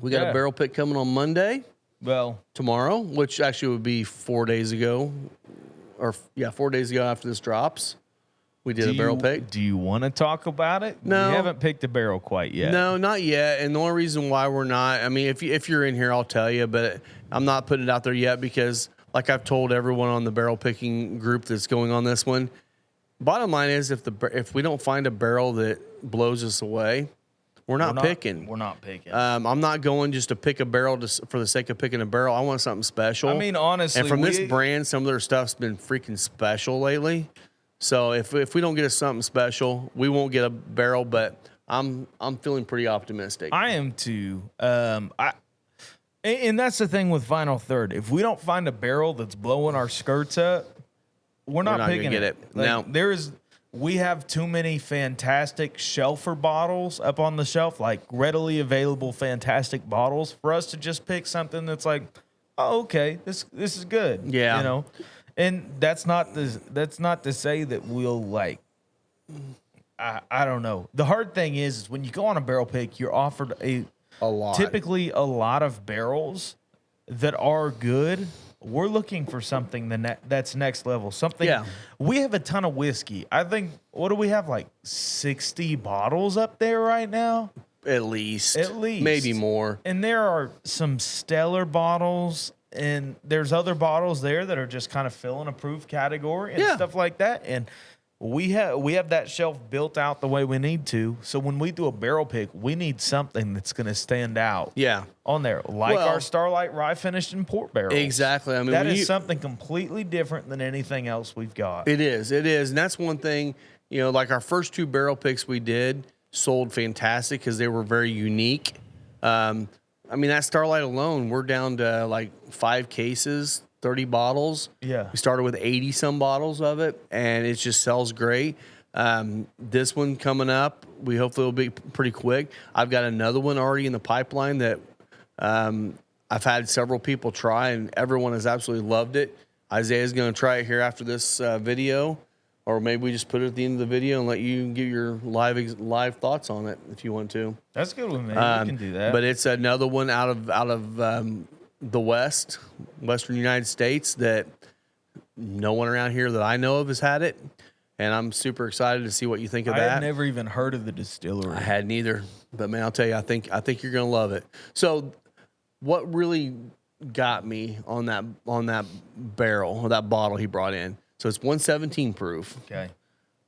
We got a barrel pick coming on Monday. Well, tomorrow, which actually would be 4 days ago. 4 days ago after this drops. We did a barrel pick. Do you want to talk about it? No. We haven't picked a barrel quite yet. No, not yet. And the only reason why we're not, I mean, if you're in here, I'll tell you, but I'm not putting it out there yet because, like I've told everyone on the barrel picking group that's going on this one, bottom line is if we don't find a barrel that blows us away, we're not picking. We're not picking. I'm not going just to pick a barrel for the sake of picking a barrel. I want something special. I mean, honestly, and from this brand, some of their stuff's been freaking special lately. So if we don't get us something special, we won't get a barrel. But I'm feeling pretty optimistic. I am too. And that's the thing with Final Third. If we don't find a barrel that's blowing our skirts up, we're not picking gonna get it. Like, no, we have too many fantastic shelfer bottles up on the shelf, like readily available fantastic bottles, for us to just pick something that's like, oh, okay, this is good. Yeah. You know? And that's not to say that we'll like, I don't know. The hard thing is when you go on a barrel pick, you're offered typically a lot of barrels that are good. We're looking for something that's next level. Something. Yeah. We have a ton of whiskey. I think, what do we have, like 60 bottles up there right now? At least. Maybe more. And there are some stellar bottles, and there's other bottles there that are just kind of filling a proof category and stuff like that. And we have that shelf built out the way we need to. So when we do a barrel pick, we need something that's going to stand out. Yeah. On there, like our Starlight Rye finished in port barrels. Exactly. I mean, that is something completely different than anything else we've got. It is, and that's one thing. You know, like our first 2 barrel picks we did sold fantastic because they were very unique. I mean, that Starlight alone, we're down to like 5 cases, 30 bottles. Yeah. We started with 80 some bottles of it, and it just sells great. This one coming up, we hopefully will be pretty quick. I've got another one already in the pipeline that I've had several people try, and everyone has absolutely loved it. Isaiah's going to try it here after this video, or maybe we just put it at the end of the video and let you give your live thoughts on it if you want to. That's good with me. We can do that. But it's another one out of the Western United States that no one around here that I know of has had it, and I'm super excited to see what you think of that. I had never even heard of the distillery. I hadn't either, but man, I'll tell you, I think you're gonna love it. So, what really got me on that barrel or that bottle he brought in? So it's 117 proof. Okay.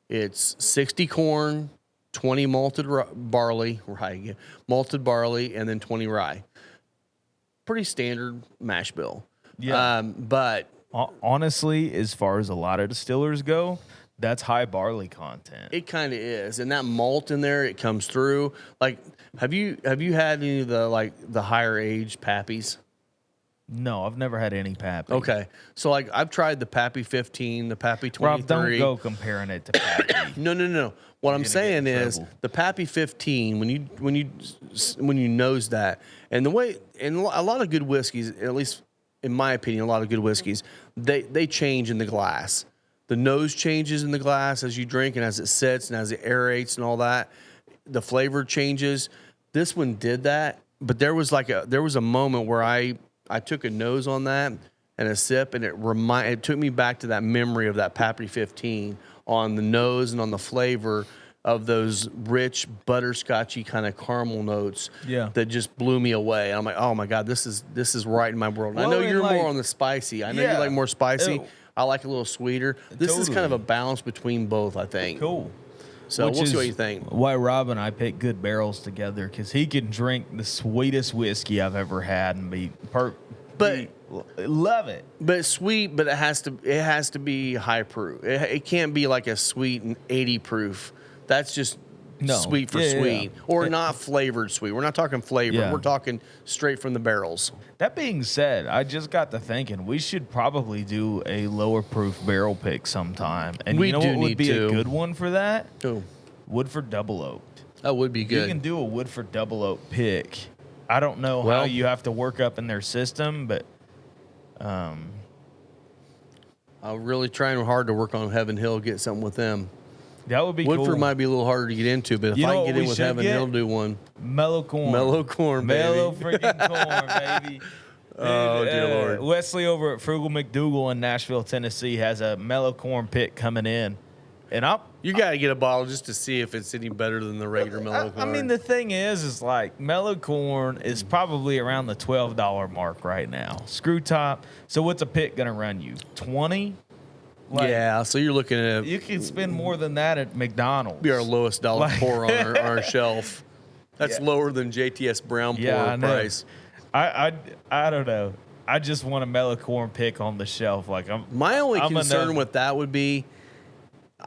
It's 60 corn, 20 malted barley, and then 20 rye. Pretty standard mash bill. Yeah. But honestly, as far as a lot of distillers go, that's high barley content. it kind of is, and that malt in there, it comes through. Like, have you had any of the higher aged Pappies? No, I've never had any Pappy. Okay, so like I've tried the Pappy 15, the Pappy 23. Rob, don't go comparing it to Pappy. No. What I'm saying is trouble. the Pappy 15. When you nose that, and the way, and a lot of good whiskeys, at least in my opinion, a lot of good whiskeys, they change in the glass. The nose changes in the glass as you drink and as it sits and as it aerates and all that. The flavor changes. This one did that, but there was a moment where I took a nose on that and a sip, and it took me back to that memory of that Pappy 15 on the nose and on the flavor of those rich butterscotchy kind of caramel notes. Yeah. That just blew me away. And I'm like, oh my God, this is right in my world. Well, I know and you're like, more on the spicy. I know yeah, you like more spicy. I like a little sweeter. This is kind of a balance between both, I think. Cool. So we'll see what you think. Why Rob and I pick good barrels together, because he can drink the sweetest whiskey I've ever had and love it. But it's sweet, but it has to be high proof. It can't be like a sweet 80 proof. That's just sweet for sweet. Or not flavored sweet. We're not talking flavored. Yeah. We're talking straight from the barrels. That being said, I just got to thinking we should probably do a lower proof barrel pick sometime. And We you know do what would need be to. a good one for that? Oh, Woodford Double Oaked. that would be You good. can do a Woodford Double Oak pick. I don't know how Well- you have to work up in their system, but I'm really trying hard to work on Heaven Hill, get something with them. that would be Woodford cool. might be a little harder to get into, but if You know I what can get we in with should Heaven get? Hill, do one. Mellow corn. Mellow corn, baby. Mellow freaking corn, baby. Oh, dear Lord. Wesley over at Frugal McDougal in Nashville, Tennessee has a mellow corn pick coming in. And You got to get a bottle just to see if it's any better than the regular mellow I corn. mean, the thing is like mellow corn is probably around the $12 mark right now. Screw top. So what's a pick going to run you? 20? Like, yeah, so you're looking at You can spend more than that at McDonald's. be our lowest dollar Like- pour on our shelf. That's Yeah. lower than JTS Brown pour Yeah, I know. price. I don't know. I just want a mellow corn pick on the shelf. Like My only I'm concern enough- with that would be,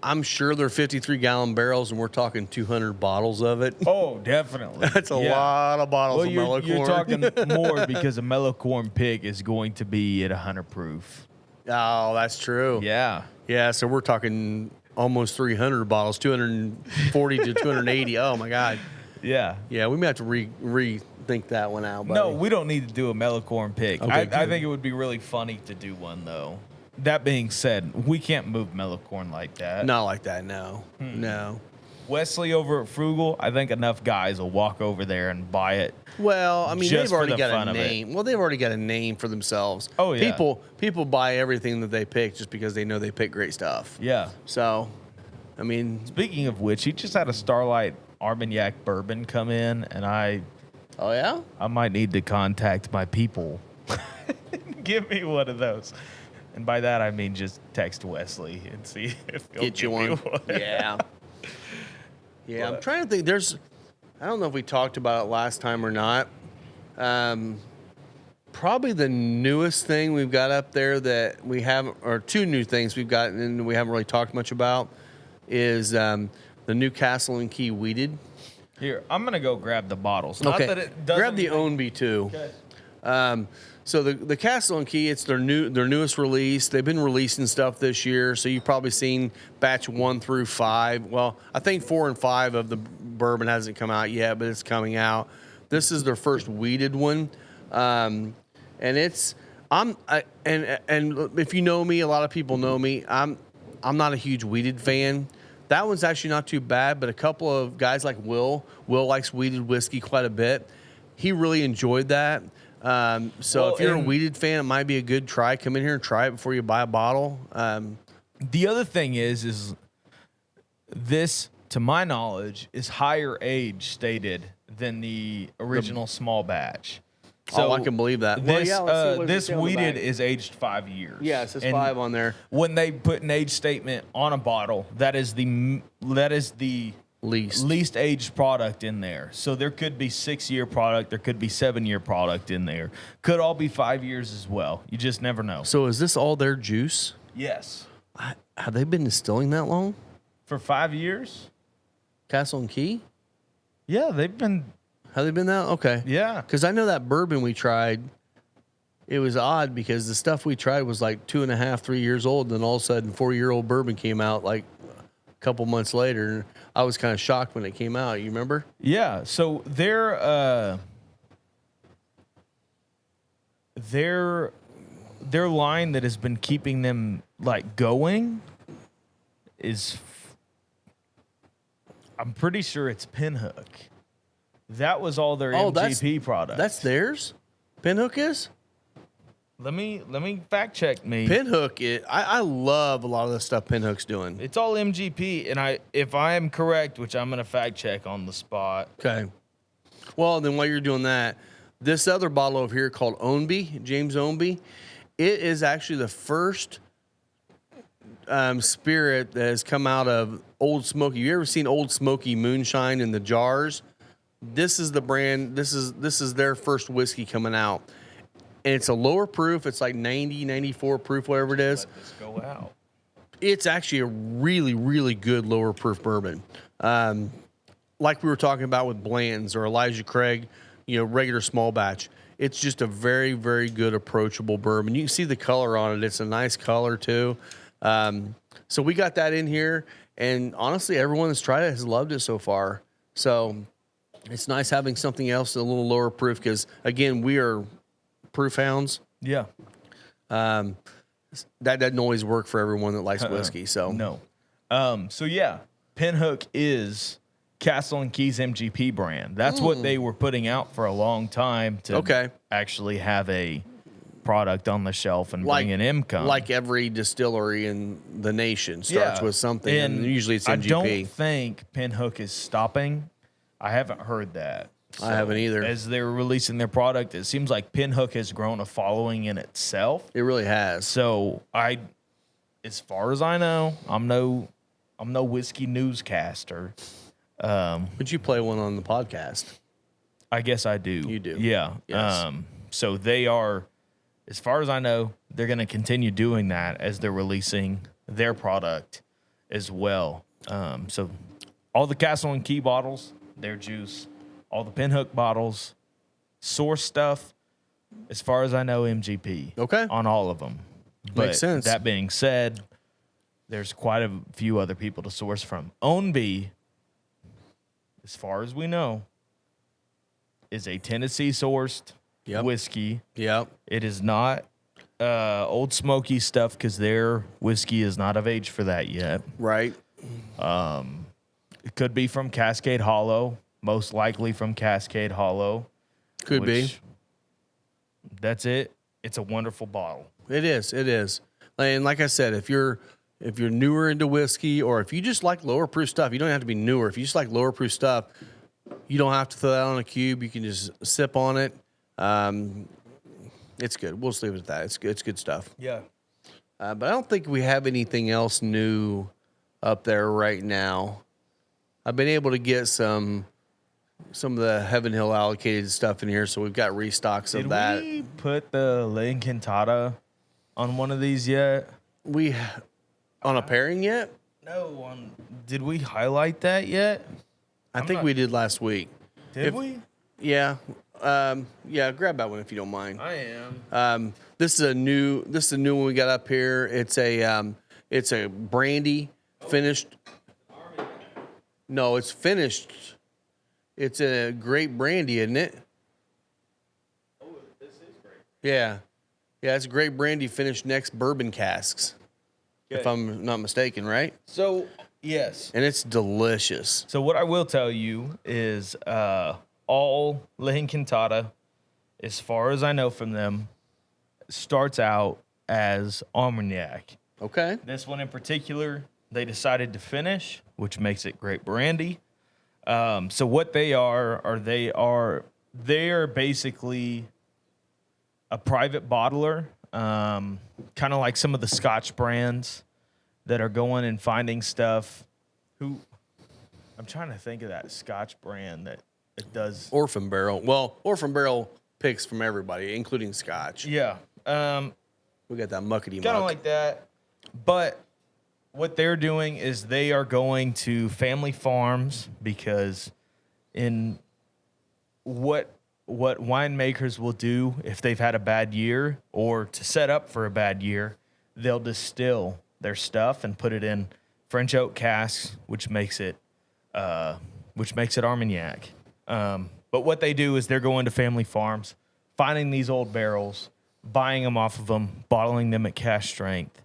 I'm sure they're 53-gallon barrels, and we're talking 200 bottles of it. Oh, definitely. That's a Yeah. lot of bottles Well, of mellow you're corn. talking more because a mellow corn pick is going to be at 100 proof. Oh, that's true. Yeah. Yeah, so we're talking almost 300 bottles, 240 to 280. Oh my God. Yeah. Yeah, we may have to rethink that one out. No, buddy. we don't need to do a mellow corn pick. Okay, I good. think it would be really funny to do one, though. That being said, we can't move mellow corn like that. Not like that. No, no. Wesley over at Frugal, I think enough guys will walk over there and buy it. Well, I mean, Just they've for already the got fun a of it. name. Well, they've already got a name for themselves. Oh, yeah. People buy everything that they pick just because they know they pick great stuff. Yeah. So, I mean, Speaking of which, he just had a Starlight Armagnac bourbon come in, and I oh yeah. might need to contact my people. Give me one of those. And by that, I mean just text Wesley and see if he'll Get you give me one. Yeah. Yeah, I'm trying to think. I don't know if we talked about it last time or not. Probably the newest thing we've got up there that we haven't, or two new things we've got and we haven't really talked much about, is the new Castle and Key Weeded. Here, I'm going to go grab the bottles. Not that it doesn't Grab the Ownby too. Okay. So the Castle and Key, it's their newest release. They've been releasing stuff this year, so you've probably seen batch 1 through 5. Well, I think 4 and 5 of the bourbon hasn't come out yet, but it's coming out. This is their first weeded one, and it's and if you know me, a lot of people know me. I'm not a huge weeded fan. That one's actually not too bad, but a couple of guys like Will likes weeded whiskey quite a bit. He really enjoyed that. So if you're a weeded fan, it might be a good try. Come in here and try it before you buy a bottle. The other thing is this, to my knowledge, is higher age stated than the original small batch. So I can believe that. Well, This yeah, let's see what this it on the weeded back. is aged 5 years. Yeah, it says And 5 on there. When they put an age statement on a bottle, that is the least aged product in there. So there could be 6-year product, there could be 7-year product in there. Could all be 5 years as well. You just never know. So is this all their juice? Yes. Have they been distilling that long? For 5 years? Castle and Key? Yeah, they've been. Have they been that? Okay. Yeah. Because I know that bourbon we tried, it was odd because the stuff we tried was like 2.5, 3 years old. And then all of a sudden, 4-year-old bourbon came out like a couple months later. I was kind of shocked when it came out. You remember? Yeah. So their line that has been keeping them like going is, I'm pretty sure it's Pinhook. That was all their MGP products. That's theirs? Pinhook is? Let me fact check me. Pinhook is. I love a lot of the stuff Pinhook's doing. It's all MGP, and if I am correct, which I'm gonna fact check on the spot. Okay. Well, then while you're doing that, this other bottle over here called Ownby, James Ownby, it is actually the first spirit that has come out of Old Smoky. You ever seen Old Smoky moonshine in the jars? This is the brand. This is their first whiskey coming out, and it's a lower proof. It's like 90, 94 proof, whatever it is. Let this go out. It's actually a really, really good lower proof bourbon. Like we were talking about with Blanton's or Elijah Craig, regular small batch. It's just a very, very good approachable bourbon. You can see the color on it. It's a nice color too. So we got that in here, and honestly, everyone that's tried it has loved it so far. So it's nice having something else a little lower proof because, again, we are proof hounds. Yeah. That doesn't always work for everyone that likes whiskey. So no. So yeah, Pinhook is Castle and Keys MGP brand. That's what they were putting out for a long time to actually have a product on the shelf and bring in income. Like every distillery in the nation starts with something, and usually it's MGP. I don't think Pinhook is stopping. I haven't heard that. So I haven't either. As they're releasing their product, it seems like Pinhook has grown a following in itself. It really has. So as far as I know, I'm no whiskey newscaster. But you play one on the podcast. I guess I do. You do. Yeah. Yes. So they are, as far as I know, they're going to continue doing that as they're releasing their product as well. So all the Castle and Key bottles, their juice, all the Pinhook bottles, source stuff, as far as I know, MGP. Okay. On all of them. But Makes sense. That being said, there's quite a few other people to source from. Ownby, as far as we know, is a Tennessee sourced whiskey. Yep. It is not Old Smoky stuff because their whiskey is not of age for that yet. Right. It could be from Cascade Hollow, most likely from Cascade Hollow. Could be. That's it. It's a wonderful bottle. It is. It is. And like I said, if you're newer into whiskey, or if you just like lower proof stuff, you don't have to be newer. If you just like lower proof stuff, you don't have to throw that on a cube. You can just sip on it. It's good. We'll just leave it at that. It's good. It's good stuff. Yeah. But I don't think we have anything else new up there right now. I've been able to get some of the Heaven Hill allocated stuff in here, so we've got restocks of that. Did we put the Lincoln Tata on one of these yet? We on a pairing yet? No. Did we highlight that yet? I think we did last week. Did we? Yeah. Yeah, grab that one if you don't mind. I am. This is a new one we got up here. It's a brandy finished. No, it's finished. It's a great brandy, isn't it? Oh, this is great. Yeah. Yeah, it's great brandy finished next bourbon casks. Okay. If I'm not mistaken, right? So, yes. And it's delicious. So what I will tell you is all Lincoln Tata, as far as I know from them, starts out as Armagnac. Okay. This one in particular, they decided to finish, which makes it great brandy. So what they are they are basically a private bottler, kind of like some of the Scotch brands that are going and finding stuff. I'm trying to think of that Scotch brand that it does. Orphan Barrel. Well, Orphan Barrel picks from everybody, including Scotch. Yeah. We got that muckety muck. Kind of like that. But what they're doing is they are going to family farms because in what winemakers will do if they've had a bad year or to set up for a bad year, they'll distill their stuff and put it in French oak casks, which makes it Armagnac. But what they do is they're going to family farms, finding these old barrels, buying them off of them, bottling them at cask strength.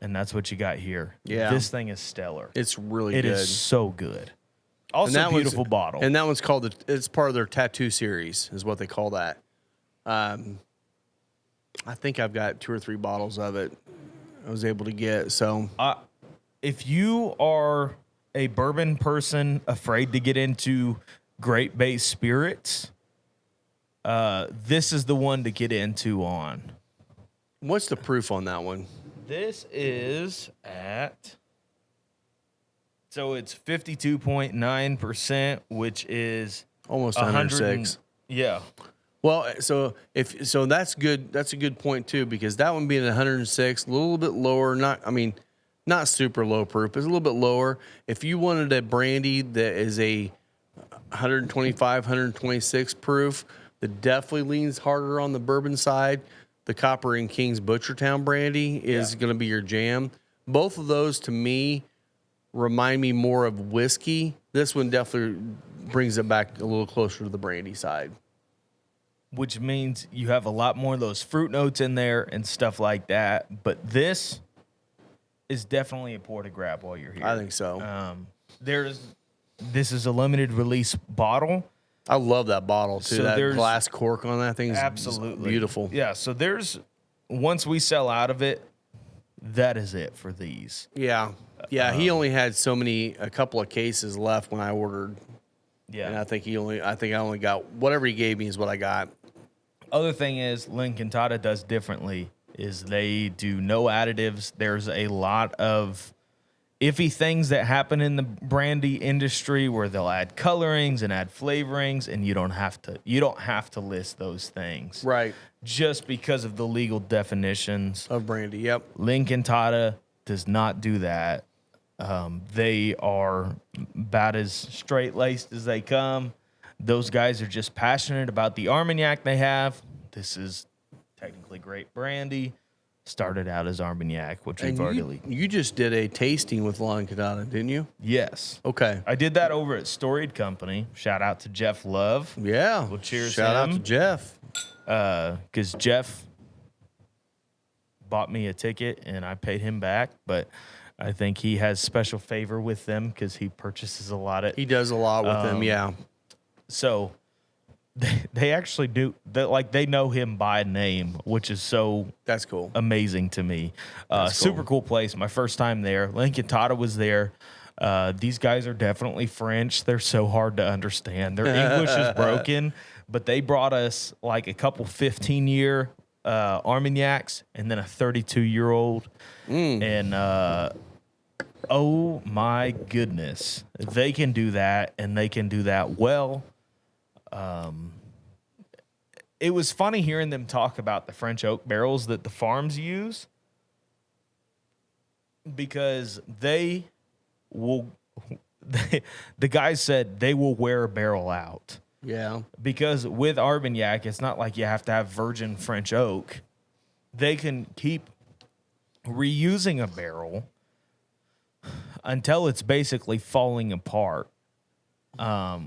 And that's what you got here. Yeah. This thing is stellar. It's really It good. is so good. Also, beautiful bottle. And that one's called, it's part of their tattoo series, is what they call that. I think I've got 2 or 3 bottles of it I was able to get. So, if you are a bourbon person afraid to get into grape based spirits, this is the one to get into on. what's the proof on that one? This is at, so it's 52.9%, which is Almost 100. 106. Yeah. Well, so that's good. That's a good point too, because that one being 106, a little bit lower. Not super low proof. It's a little bit lower. If you wanted a brandy that is a 125, 126 proof, that definitely leans harder on the bourbon side, the Copper and King's Butchertown brandy is going to be your jam. Both of those to me remind me more of whiskey. This one definitely brings it back a little closer to the brandy side. Which means you have a lot more of those fruit notes in there and stuff like that. But this is definitely a pour to grab while you're here. I think so. This is a limited release bottle. I love that bottle too. So that there's- glass cork on that thing is Absolutely beautiful. Yeah. So once we sell out of it, that is it for these. Yeah. Yeah. He only had a couple of cases left when I ordered. Yeah. And I think I only got whatever he gave me is what I got. Other thing is, Lincoln Tata does differently. Is they do no additives. There's a lot of iffy things that happen in the brandy industry where they'll add colorings and add flavorings, and you don't have to list those things. Right. Just because of the legal definitions. Of brandy. Yep. Lincoln Tata does not do that. They are about as straight-laced as they come. Those guys are just passionate about the Armagnac they have. This is technically great brandy. Started out as Armagnac, which we've already... You just did a tasting with Lincoln Tata, didn't you? Yes. Okay. I did that over at Storied Company. Shout out to Jeff Love. Yeah. Well, cheers Shout out him. to Jeff. Because Jeff bought me a ticket, and I paid him back, but... I think he has special favor with them because he purchases a lot of. He does a lot with them, yeah. So they actually do. They know him by name, which is so That's cool. amazing to me. That's Super cool. cool place. My first time there. Lincoln Tata was there. These guys are definitely French. They're so hard to understand. Their English is broken, but they brought us like a couple 15-year Armagnacs and then a 32-year-old. And oh my goodness, they can do that, and they can do that well. It was funny hearing them talk about the French oak barrels that the farms use, because the guys said they will wear a barrel out. Yeah. Because with Armagnac, it's not like you have to have virgin French oak. They can keep reusing a barrel until it's basically falling apart,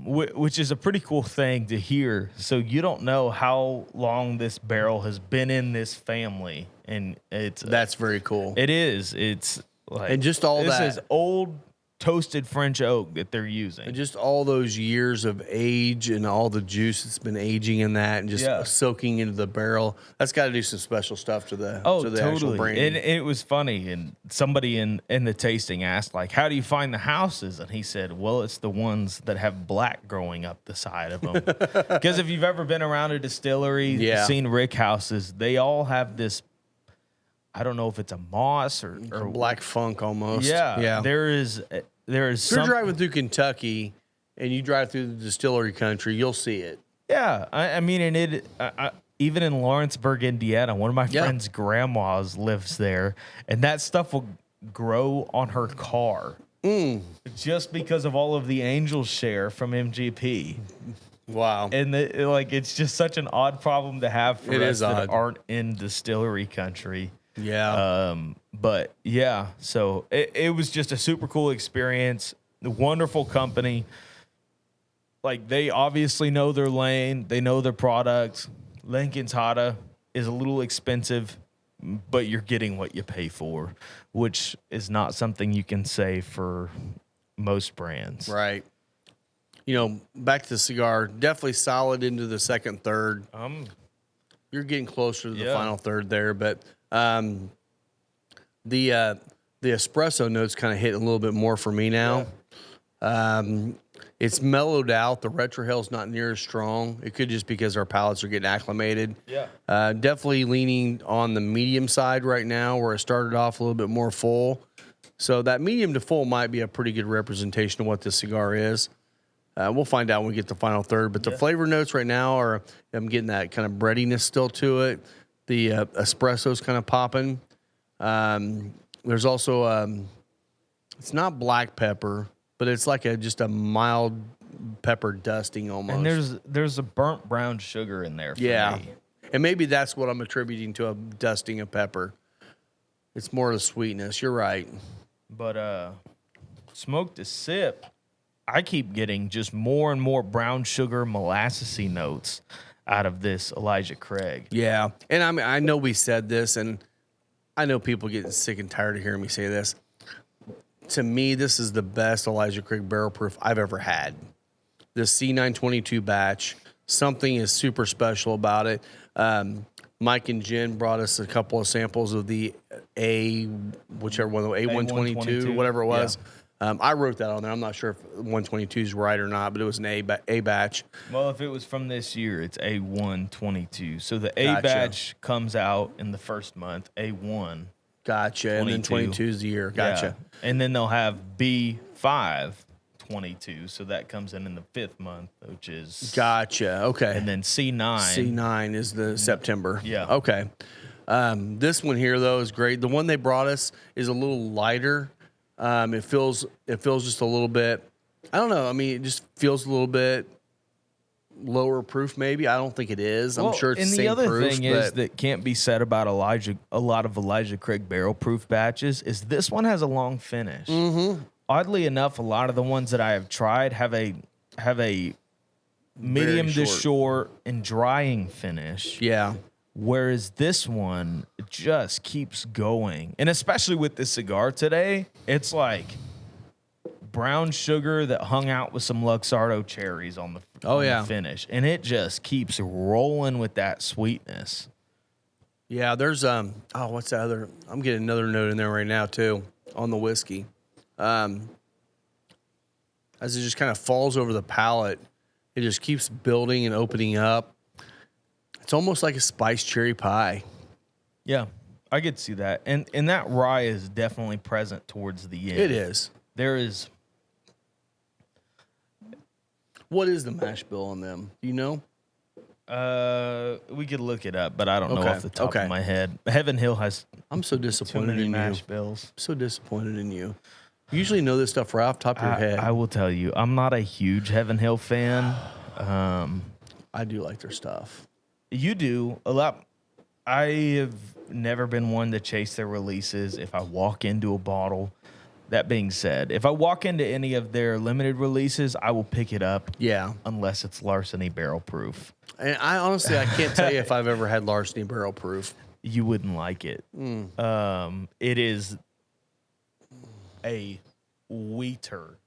which is a pretty cool thing to hear. So you don't know how long this barrel has been in this family, and That's very cool. it is. It's like, And just all this that. is old toasted French oak that they're using. And just all those years of age and all the juice that's been aging in that and just soaking into the barrel. That's got to do some special stuff to the actual brandy. And it was funny. And somebody in the tasting asked, like, how do you find the houses? And he said, well, it's the ones that have black growing up the side of them. Because if you've ever been around a distillery, seen rick houses, they all have this, I don't know if it's a moss or black funk almost. Yeah. There is If you're driving through Kentucky and you drive through the distillery country, you'll see it. Yeah, I mean, and even in Lawrenceburg, Indiana, one of my friend's grandmas lives there, and that stuff will grow on her car just because of all of the angel share from MGP. Wow. And it's just such an odd problem to have for us that aren't in distillery country. Yeah. But yeah, so it was just a super cool experience. The wonderful company. Like, they obviously know their lane. They know their products. Lincoln Tata is a little expensive, but you're getting what you pay for, which is not something you can say for most brands. Right. You know, back to the cigar, definitely solid into the second third. You're getting closer to the final third there, but the espresso notes kind of hit a little bit more for me now. It's mellowed out. The retrohale's not near as strong. It could just because our palates are getting acclimated. Yeah. Definitely leaning on the medium side right now, where it started off a little bit more full. So that medium to full might be a pretty good representation of what this cigar is. We'll find out when we get the final third. But the flavor notes right now are, I'm getting that kind of breadiness still to it. The espresso's kind of popping. There's also, it's not black pepper, but it's like just a mild pepper dusting almost. And there's a burnt brown sugar in there for me. And maybe that's what I'm attributing to a dusting of pepper. It's more the sweetness. You're right. But smoke to sip, I keep getting just more and more brown sugar molassesy notes out of this Elijah Craig. Yeah. And I mean, I know we said this, and I know people getting sick and tired of hearing me say this. To me, this is the best Elijah Craig barrel proof I've ever had. The C922 batch, something is super special about it. Mike and Jen brought us a couple of samples of the whichever one, A122, whatever it was. Yeah. I wrote that on there. I'm not sure if 122 is right or not, but it was an A batch. Well, if it was from this year, it's A122. So the A batch comes out in the first month, A1. Gotcha. 22. And then 22 is the year. Gotcha. Yeah. And then they'll have B5 22. So that comes in the fifth month, which is. Gotcha. Okay. And then C9. C9 is the September. Yeah. Okay. This one here, though, is great. The one they brought us is a little lighter. It feels just a little bit, I don't know. I mean, it just feels a little bit lower proof, maybe. I don't think it is. I'm sure it's the same proof. And the other thing is that can't be said about a lot of Elijah Craig barrel proof batches is this one has a long finish. Mm-hmm. Oddly enough, a lot of the ones that I have tried have a medium to short and drying finish. Yeah. Whereas this one just keeps going. And especially with this cigar today, it's like brown sugar that hung out with some Luxardo cherries on the finish. And it just keeps rolling with that sweetness. Yeah, there's what's that other? I'm getting another note in there right now too on the whiskey. As it just kind of falls over the palate, it just keeps building and opening up. It's almost like a spiced cherry pie. Yeah, I could see that. And that rye is definitely present towards the end. It is. There is. What is the mash bill on them? Do you know? We could look it up, but I don't know off the top of my head. Heaven Hill has. I'm so disappointed too many in mash you. bills. I'm so disappointed in you. You usually know this stuff right off the top of your head. I will tell you, I'm not a huge Heaven Hill fan. I do like their stuff. You do a lot. I have never been one to chase their releases. If I walk into a bottle, that being said, if I walk into any of their limited releases, I will pick it up. Yeah, unless it's Larceny barrel proof. And I honestly, I can't tell you if I've ever had Larceny barrel proof. You wouldn't like it. It is a wheater.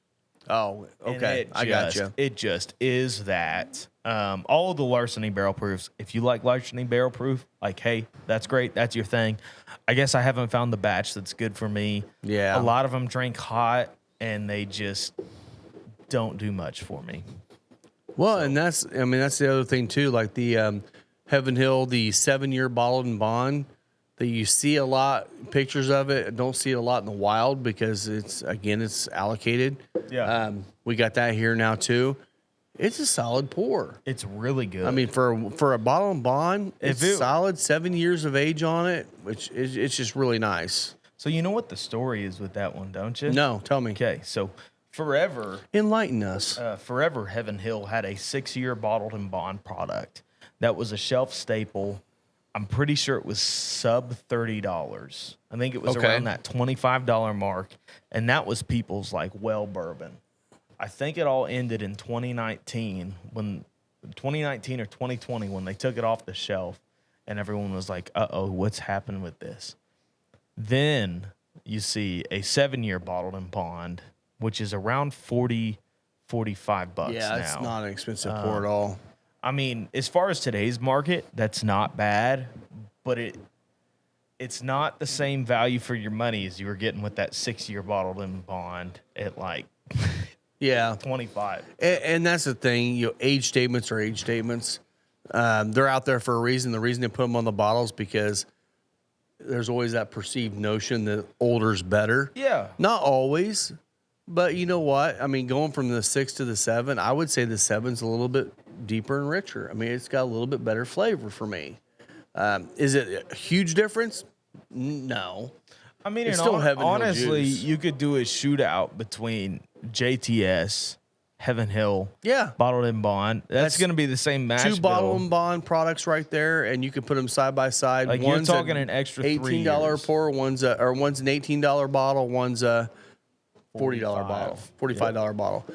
Oh, okay. I gotcha. It just is that. All of the Larceny barrel proofs, if you like Larceny barrel proof, like, hey, that's great. That's your thing. I guess I haven't found the batch that's good for me. Yeah. A lot of them drink hot, and they just don't do much for me. Well, and that's the other thing, too. Like the Heaven Hill, the 7-year bottled and bond, that you see a lot pictures of it. Don't see it a lot in the wild because it's allocated. Yeah. We got that here now too. It's a solid pour. It's really good. I mean, for a bottle and bond, it's solid. 7 years of age on it, which is it's just really nice. So you know what the story is with that one, don't you? No, tell me. Okay, so forever, enlighten us. Forever, Heaven Hill had a 6-year bottled and bond product that was a shelf staple. I'm pretty sure it was sub $30. I think it was around that $25 mark, and that was people's like well bourbon. I think it all ended in 2019 or 2020 when they took it off the shelf, and everyone was like, "Uh-oh, what's happened with this?" Then you see a 7-year bottled and bond, which is around $40, $45 now. Yeah, it's not an expensive pour at all. I mean, as far as today's market, that's not bad, but it's not the same value for your money as you were getting with that 6-year bottled in bond at like Yeah. 25. And that's the thing. Age statements are age statements. They're out there for a reason. The reason they put them on the bottles because there's always that perceived notion that older's better. Yeah. Not always, but you know what? I mean, going from the 6 to the 7, I would say the 7's a little bit deeper and richer. I mean, it's got a little bit better flavor for me. Is it a huge difference? No. I mean, It's still Heaven Hill honestly, juice. you could do a shootout between JTS, Heaven Hill, Yeah. Bottled and Bond. That's going to be the same mash Two Bottle bill. and Bond products right there, and you can put them side by side. Like, you're talking an extra $3 $18 pour. One's an $18 bottle. One's a $40 bottle, $45 bottle.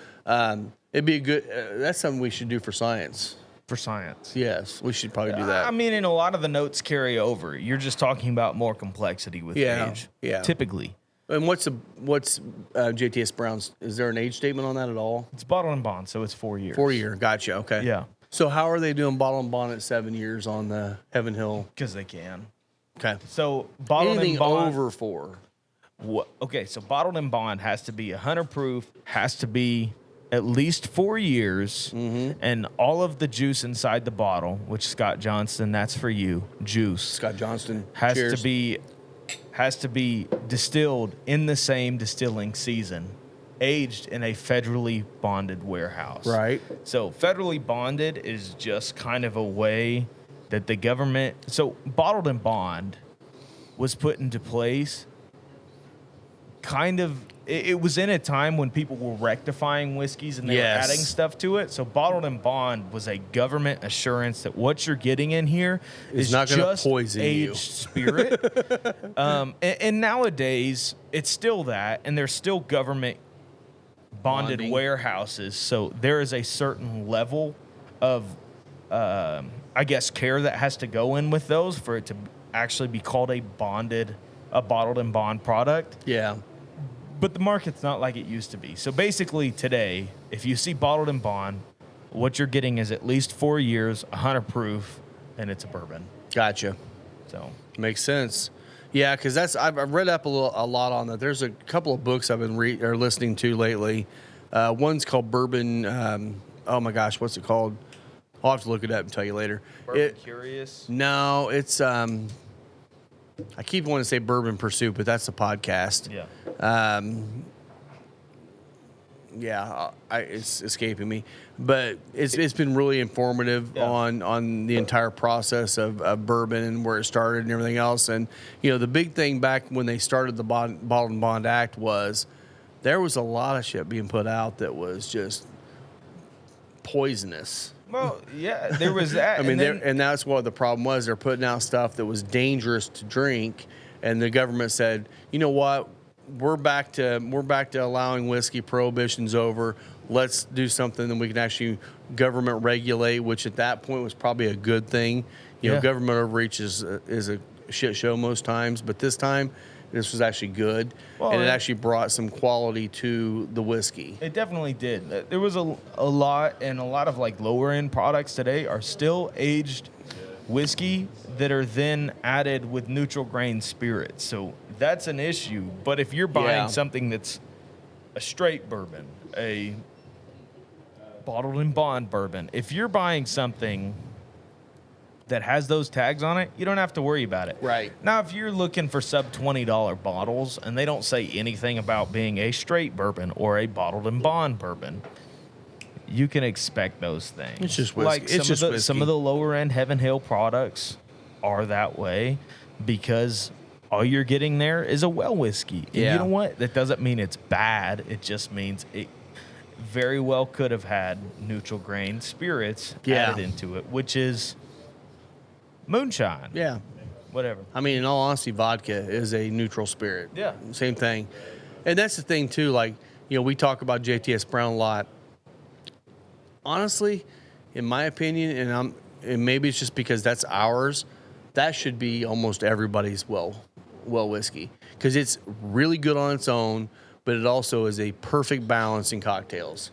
It'd be a good. That's something we should do for science. For science. Yes, we should probably do that. I mean, and a lot of the notes carry over. You're just talking about more complexity with age. Yeah. Typically. And what's JTS Brown's? Is there an age statement on that at all? It's Bottled and Bond, so it's 4 years. 4 year. Gotcha. Okay. Yeah. So how are they doing Bottle and Bond at 7 years on the Heaven Hill? Because they can. Okay. So Bottled Anything and Bond. over 4. Okay, so Bottled and Bond has to be 100 proof, has to be at least 4 years, and all of the juice inside the bottle, which Scott Johnston, that's for you, juice, Scott Johnston has cheers. to be distilled in the same distilling season, aged in a federally bonded warehouse. Right. So federally bonded is just kind of a way that the government. So Bottled and Bond was put into place. Kind of, it was in a time when people were rectifying whiskeys and they were adding stuff to it. So Bottled and Bond was a government assurance that what you're getting in here is not gonna just poison you. aged spirit. And nowadays, it's still that, and there's still government bonded Bonding. warehouses. So there is a certain level of, I guess, care that has to go in with those for it to actually be called a Bottled and Bond product. Yeah. But the market's not like it used to be. So basically today, if you see Bottled and Bond, what you're getting is at least 4 years, 100 proof, and it's a bourbon. Gotcha. So Makes sense. Yeah, because I've read up a lot on that. There's a couple of books I've been listening to lately. One's called Bourbon. Oh my gosh, what's it called? I'll have to look it up and tell you later. Bourbon Curious. No, it's I keep wanting to say Bourbon Pursuit, but that's the podcast. Yeah. It's escaping me, but it's been really informative on the entire process of bourbon and where it started and everything else. And the big thing back when they started the Bottled and Bond Act was there was a lot of shit being put out that was just poisonous. Well, yeah, there was that. I mean, and that's what the problem was. They're putting out stuff that was dangerous to drink, and the government said, "You know what? We're back to allowing whiskey. Prohibition's over. Let's do something that we can actually government regulate." Which at that point was probably a good thing. Government overreach is a shit show most times, but this time this was actually good, and it actually brought some quality to the whiskey. It definitely did. There was a lot, and a lot of like lower end products today are still aged whiskey that are then added with neutral grain spirits. So that's an issue. But if you're buying something that's a straight bourbon, a Bottled and Bond bourbon, if you're buying something that has those tags on it, you don't have to worry about it. Right. Now, if you're looking for sub $20 bottles and they don't say anything about being a straight bourbon or a Bottled and Bond bourbon, you can expect those things. It's just whiskey. Like It's just whiskey. some of the lower end Heaven Hill products are that way because all you're getting there is a well whiskey. And you know what? That doesn't mean it's bad. It just means it very well could have had neutral grain spirits added into it, which is moonshine. Yeah. Whatever. I mean, in all honesty, vodka is a neutral spirit. Yeah. Same thing. And that's the thing, too. Like, we talk about JTS Brown a lot. Honestly, in my opinion, and maybe it's just because that's ours, that should be almost everybody's well whiskey. Because it's really good on its own, but it also is a perfect balance in cocktails.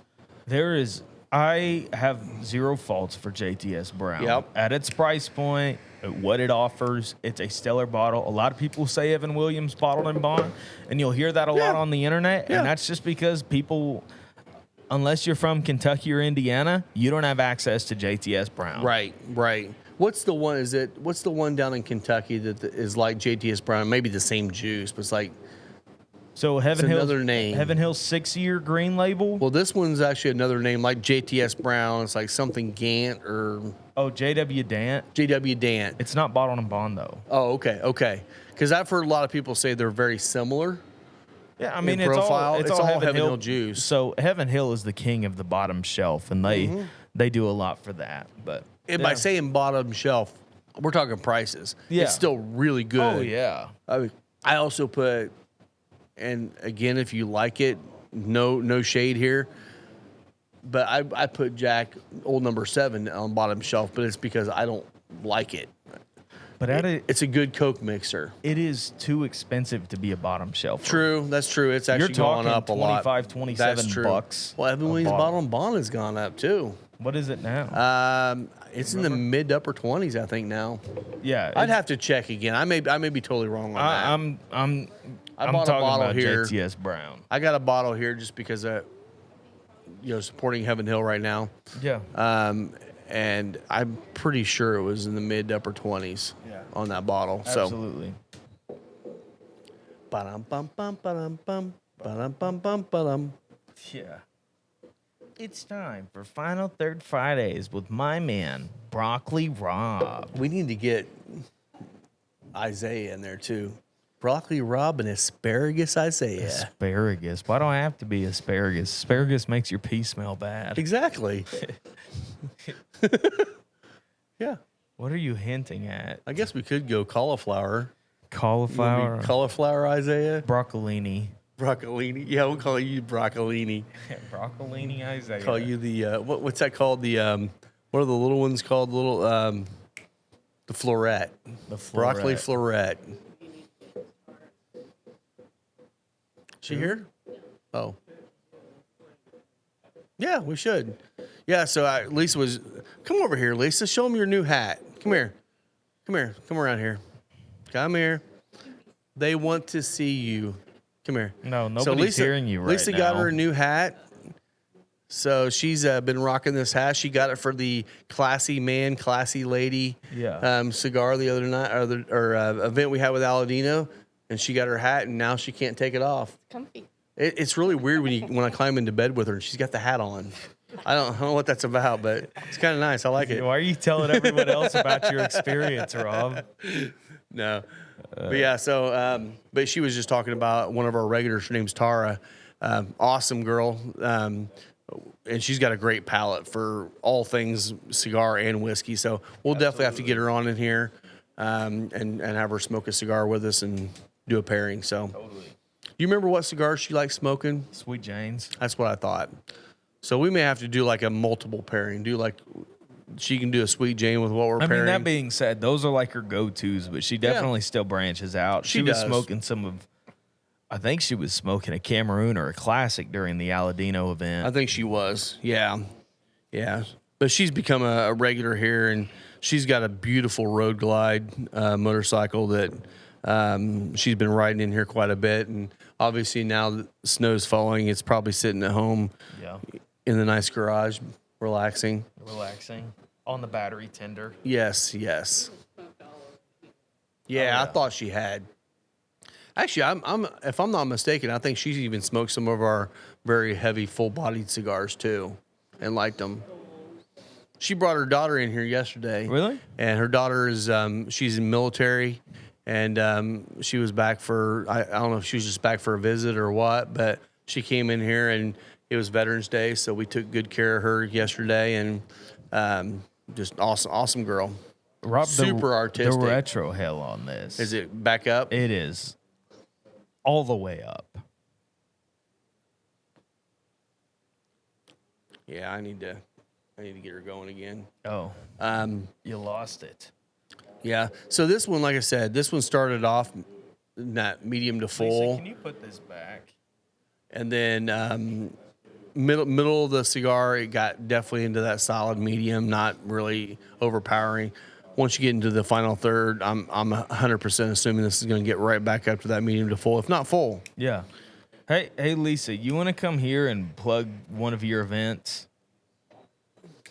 I have zero faults for JTS Brown. Yep. At its price point, at what it offers, it's a stellar bottle. A lot of people say Evan Williams Bottled and Bond, and you'll hear that a lot on the internet, and that's just because people unless you're from Kentucky or Indiana, you don't have access to JTS Brown. Right. What's the one? What's the one down in Kentucky that is like JTS Brown? Maybe the same juice, but it's like So Heaven Hill's another name. Heaven Hill's 6-year green label. well, this one's actually another name like JTS Brown. It's like something Gant or Oh, JW Dant. JW Dant. It's not bottled and bond though. Oh, okay. Because I've heard a lot of people say they're very similar. Yeah, I mean in profile. it's all Heaven Hill juice. So Heaven Hill is the king of the bottom shelf, and they do a lot for that. But And by saying bottom shelf, we're talking prices. Yeah. It's still really good. oh yeah, I also put, and again, if you like it, no shade here, but I put Jack Old Number 7 on bottom shelf, but it's because I don't like it. but It's a good Coke mixer. it is too expensive to be a bottom shelf. True, that's true. It's You're actually gone talking up a lot. 25, 27 That's true. bucks. Well, Evan a Williams bottle. bottle and bond has gone up too. What is it now? It's in the mid to upper 20s, I think now. Yeah, I'd have to check again. I may be totally wrong on that. I'm bought a talking bottle about here. JTS Brown. I got a bottle here just because supporting Heaven Hill right now. Yeah. And I'm pretty sure it was in the mid to upper 20s on that bottle. Absolutely. So ba-dum-bum-bum, ba-dum-bum, ba-dum-bum-bum-ba-dum. Yeah. It's time for Final Third Fridays with my man, Broccoli Rob. We need to get Isaiah in there too. Broccoli Rob and asparagus Isaiah. Asparagus. Why do I have to be asparagus? Asparagus makes your pee smell bad. Exactly. Yeah. What are you hinting at? I guess we could go cauliflower. Cauliflower? Cauliflower Isaiah. Broccolini. Broccolini. Yeah, we'll call you Broccolini. Broccolini Isaiah. Call you the what's that called? The what are the little ones called? The floret. The floret. Broccoli floret. She here? Oh. Yeah, we should. Yeah, so Lisa was, come over here, Lisa. Show them your new hat. Come here. Come here. Come around here. Come here. They want to see you. Come here. No, nobody's hearing you right Lisa now. got her a new hat. So she's been rocking this hat. She got it for the Classy Man, Classy Lady cigar the other night, or event we had with Aladino. And she got her hat, and now she can't take it off. Comfy. It's really weird when I climb into bed with her and she's got the hat on. I don't know what that's about, but it's kind of nice. I like it. Why are you telling everyone else about your experience, Rob? No, but yeah. So, but she was just talking about one of our regulars. Her name's Tara. Awesome girl, and she's got a great palate for all things cigar and whiskey. So we'll definitely have to get her on in here, and have her smoke a cigar with us and do a pairing. So, Totally. you remember what cigar she likes smoking? Sweet Jane's. That's what I thought. So we may have to do like a multiple pairing. Do like she can do a Sweet Jane with what we're I pairing. mean, that being said, those are like her go-tos, but she definitely still branches out. She was does. smoking some of, I think she was smoking a Cameroon or a Classic during the Aladino event. I think she was. Yeah. But she's become a regular here, and she's got a beautiful Road Glide motorcycle that she's been riding in here quite a bit. And obviously now that snow's falling, it's probably sitting at home in the nice garage, relaxing. Relaxing on the battery tender. Yes. Yeah, I thought she had. Actually, I'm if I'm not mistaken, I think she's even smoked some of our very heavy, full-bodied cigars too, and liked them. She brought her daughter in here yesterday. Really? And her daughter is she's in military, and she was back for I don't know if she was just back for a visit or what, but she came in here and it was Veterans Day, so we took good care of her yesterday, and just awesome girl. Rob, Super artistic. The retro hell on this. Is it back up? It is all the way up. Yeah, I need to get her going again. Oh, you lost it. Yeah. So this one, like I said, this one started off not medium to full, Lisa, can you put this back? and then middle of the cigar, it got definitely into that solid medium, not really overpowering. Once you get into the final third, I'm 100% assuming this is going to get right back up to that medium to full, if not full. Yeah. Hey, Lisa, you want to come here and plug one of your events?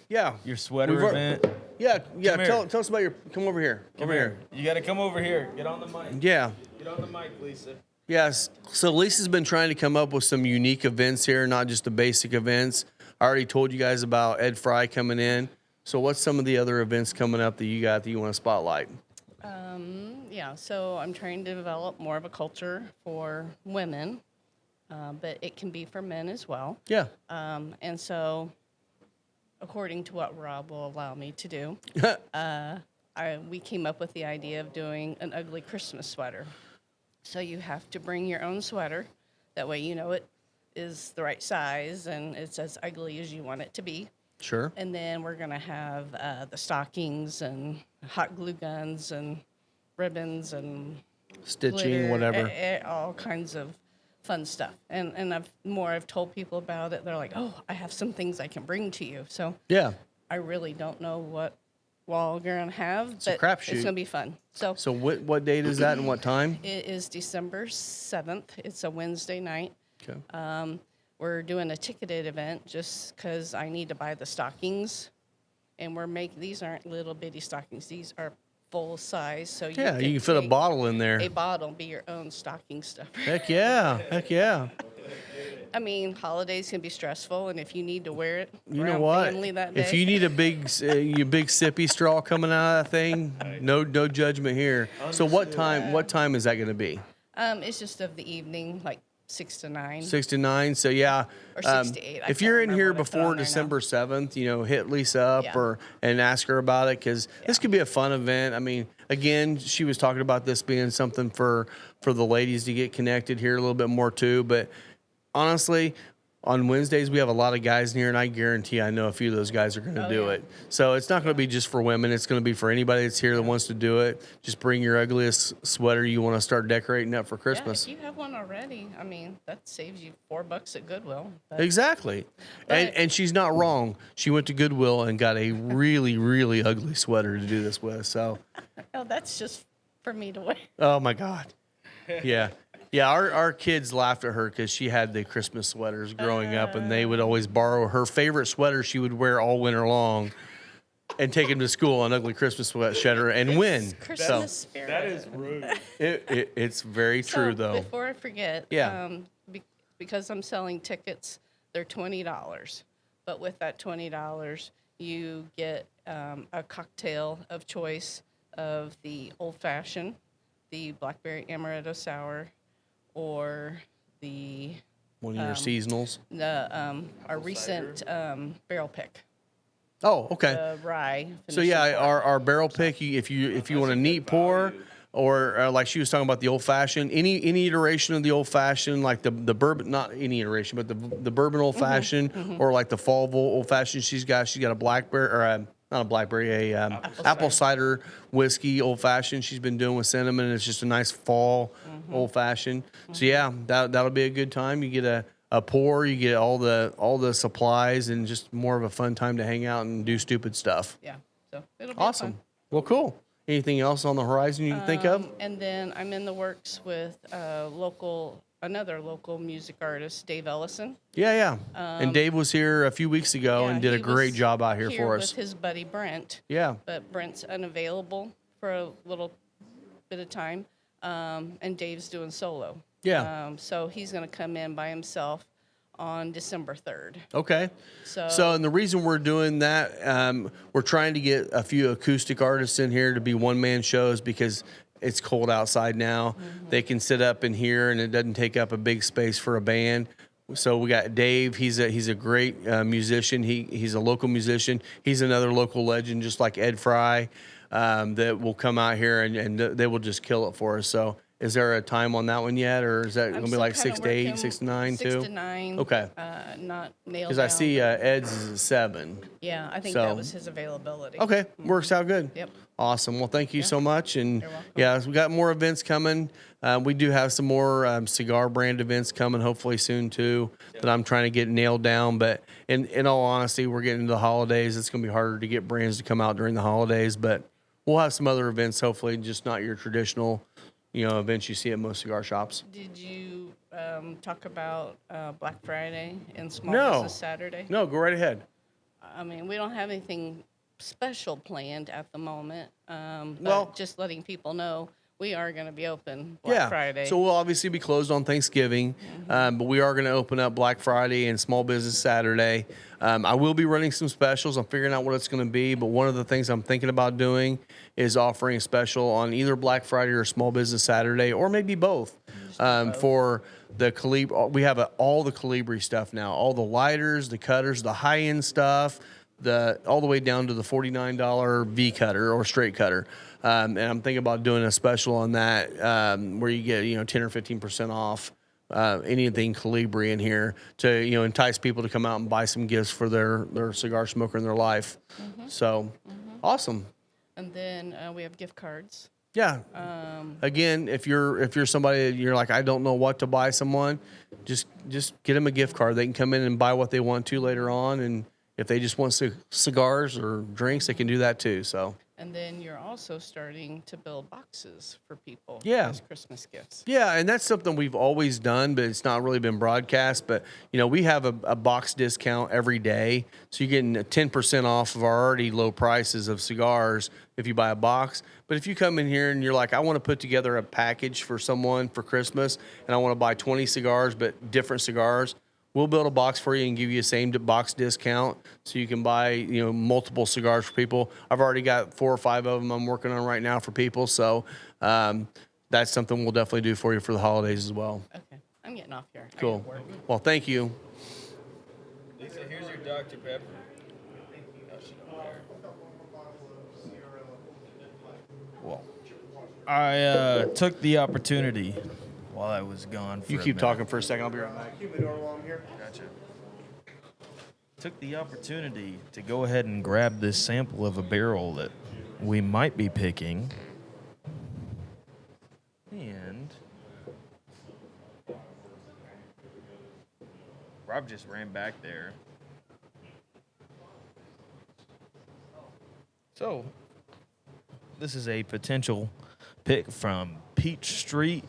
Yeah. Your sweater event? Yeah. Come here. Tell us about your. Come over here. Come here. You got to come over here. Get on the mic. Yeah. Get on the mic, Lisa. Yes. So Lisa's been trying to come up with some unique events here, not just the basic events. I already told you guys about Ed Fry coming in. So what's some of the other events coming up that you got that you want to spotlight? Yeah, so I'm trying to develop more of a culture for women, but it can be for men as well. Yeah. And so, according to what Rob will allow me to do, we came up with the idea of doing an ugly Christmas sweater. So you have to bring your own sweater. That way you know it is the right size and it's as ugly as you want it to be. Sure. And then we're going to have the stockings and hot glue guns and ribbons and Stitching, glitter, whatever. all kinds of fun stuff. And I've told people about it. They're like, oh, I have some things I can bring to you. So Yeah. I really don't know what we're all going to have, a but crapshoot. it's going to be fun. So So what date is that and what time? it is December 7th. It's a Wednesday night. Okay. We're doing a ticketed event just because I need to buy the stockings. And these aren't little bitty stockings. These are full size. So You can fit a take bottle in there. a bottle, be your own stocking stuffer. Heck yeah. Heck yeah. I mean, holidays can be stressful, and if you need to wear it You know around what? family that day, If you need a big sippy straw coming out of that thing, no judgment here. So what time is that going to be? it's just of the evening, like 6 to 9. 6 to 9. So yeah, Or 6 to 8. I if can't you're in remember here what I put before on there now. December 7th, hit Lisa up Yeah. and ask her about it because this Yeah. could be a fun event. I mean, again, she was talking about this being something for the ladies to get connected here a little bit more too. But honestly, on Wednesdays, we have a lot of guys in here, and I guarantee I know a few of those guys are going to do yeah. it. So it's not going to be just for women. It's going to be for anybody that's here that wants to do it. Just bring your ugliest sweater you want to start decorating up for Christmas. Yeah, if you have one already, I mean, that saves you $4 at Goodwill. But, Exactly. But- And she's not wrong. She went to Goodwill and got a really, really ugly sweater to do this with. So, oh, that's just for me to wear. oh my God. Yeah. Yeah, our kids laughed at her because she had the Christmas sweaters growing up, and they would always borrow her favorite sweater she would wear all winter long and take them to school on ugly Christmas sweater and win. Christmas spirit. That is rude. It's very true, So, though. Before I forget, Yeah. Because I'm selling tickets, they're $20. But with that $20, you get a cocktail of choice of the old fashioned, the blackberry amaretto sour, or the One of your seasonals. our recent barrel pick, Oh, okay. the rye. So finishing yeah, pour. our barrel pick. If you want a neat pour, or like she was talking about the old fashioned, any iteration of the old fashioned, like the bourbon, not any iteration, but the bourbon old fashioned, or like the Fallville old fashioned. She's got a blackberry or not a blackberry, apple cider whiskey old fashioned. She's been doing with cinnamon, and it's just a nice fall old fashioned. So yeah, that'll be a good time. You get a pour, you get all the supplies, and just more of a fun time to hang out and do stupid stuff. Yeah, so it'll be Awesome. fun. Well, cool. Anything else on the horizon you can think of? And then I'm in the works with another local music artist, Dave Ellison. Yeah. And Dave was here a few weeks ago and did a he great was job out here for us. with his buddy Brent. Yeah. But Brent's unavailable for a little bit of time, and Dave's doing solo. Yeah. So he's going to come in by himself on December 3rd. Okay. So And the reason we're doing that, we're trying to get a few acoustic artists in here to be one-man shows because it's cold outside now. They can sit up in here, and it doesn't take up a big space for a band. So we got Dave. He's a great musician. He's a local musician. He's another local legend, just like Ed Fry, that will come out here and they will just kill it for us. So is there a time on that one yet, or is that I'm going to be still like kinda 6 to 8, working 6 to 9 too? 6 to 9. Okay. Not nailed Because I down, see but- Ed's is at 7. yeah, I think so- that was his availability. Okay, works out good. Yep. Awesome. Well, thank you so much. And You're welcome. yeah, we got more events coming. We do have some more cigar brand events coming, hopefully soon too, that I'm trying to get nailed down. But in all honesty, we're getting into the holidays. It's going to be harder to get brands to come out during the holidays. But we'll have some other events, hopefully, just not your traditional, events you see at most cigar shops. Did you talk about Black Friday and Small No. Business Saturday? No, go right ahead. I mean, we don't have anything special planned at the moment. But Well- just letting people know we are going to be open Black Friday. So we'll obviously be closed on Thanksgiving, but we are going to open up Black Friday and Small Business Saturday. I will be running some specials. I'm figuring out what it's going to be, but one of the things I'm thinking about doing is offering a special on either Black Friday or Small Business Saturday, or maybe both. For the Calibri, we have all the Calibri stuff now, all the lighters, the cutters, the high-end stuff, all the way down to the $49 V cutter or straight cutter. And I'm thinking about doing a special on that where you get 10 or 15% off anything Calibri in here to entice people to come out and buy some gifts for their cigar smoker in their life. So awesome. And then we have gift cards. Yeah. Again, if you're somebody that you're like, I don't know what to buy someone, just get them a gift card. They can come in and buy what they want to later on, and if they just want cigars or drinks, they can do that too. So. And then you're also starting to build boxes for people as Christmas gifts. Yeah, and that's something we've always done, but it's not really been broadcast. But, we have a box discount every day. So you're getting 10% off of our already low prices of cigars if you buy a box. But if you come in here and you're like, I want to put together a package for someone for Christmas, and I want to buy 20 cigars, but different cigars, we'll build a box for you and give you a same box discount so you can buy, multiple cigars for people. I've already got 4 or 5 of them I'm working on right now for people. So that's something we'll definitely do for you for the holidays as well. Okay. I'm getting off here. Cool. Well, thank you. Lisa, here's your Dr. Pepper. Well, I took the opportunity while I was gone. For You a keep minute. talking for a second. I'll be right back. Keep the door while I'm here. Gotcha. Took the opportunity to go ahead and grab this sample of a barrel that we might be picking. And Rob just ran back there. So, this is a potential pick from Peach Street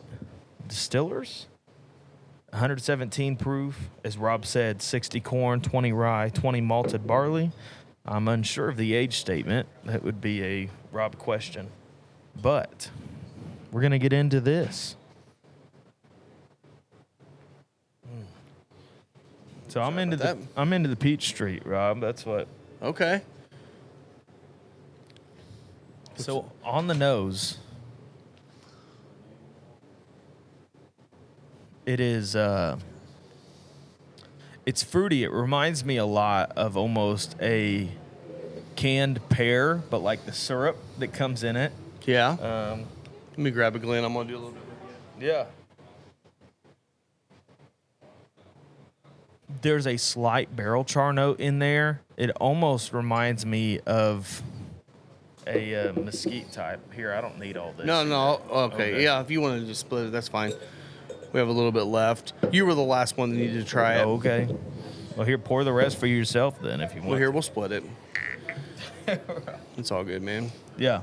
Distillers. 117 proof, as Rob said, 60 corn, 20 rye, 20 malted barley. I'm unsure of the age statement. That would be a Rob question. But we're going to get into this. So I'm into the Peach Street, Rob. That's what. Okay. So on the nose, it is it's fruity. It reminds me a lot of almost a canned pear, but like the syrup that comes in it. Yeah. Let me grab a Glen. I'm going to do a little bit with you. Yeah. There's a slight barrel char note in there. It almost reminds me of a mesquite type. Here, I don't need all this. No. Okay. Yeah, if you want to just split it, that's fine. We have a little bit left. You were the last one that needed to try it. Oh, okay. Well, here, pour the rest for yourself then if you want. Well, here, we'll split it. It's all good, man. Yeah.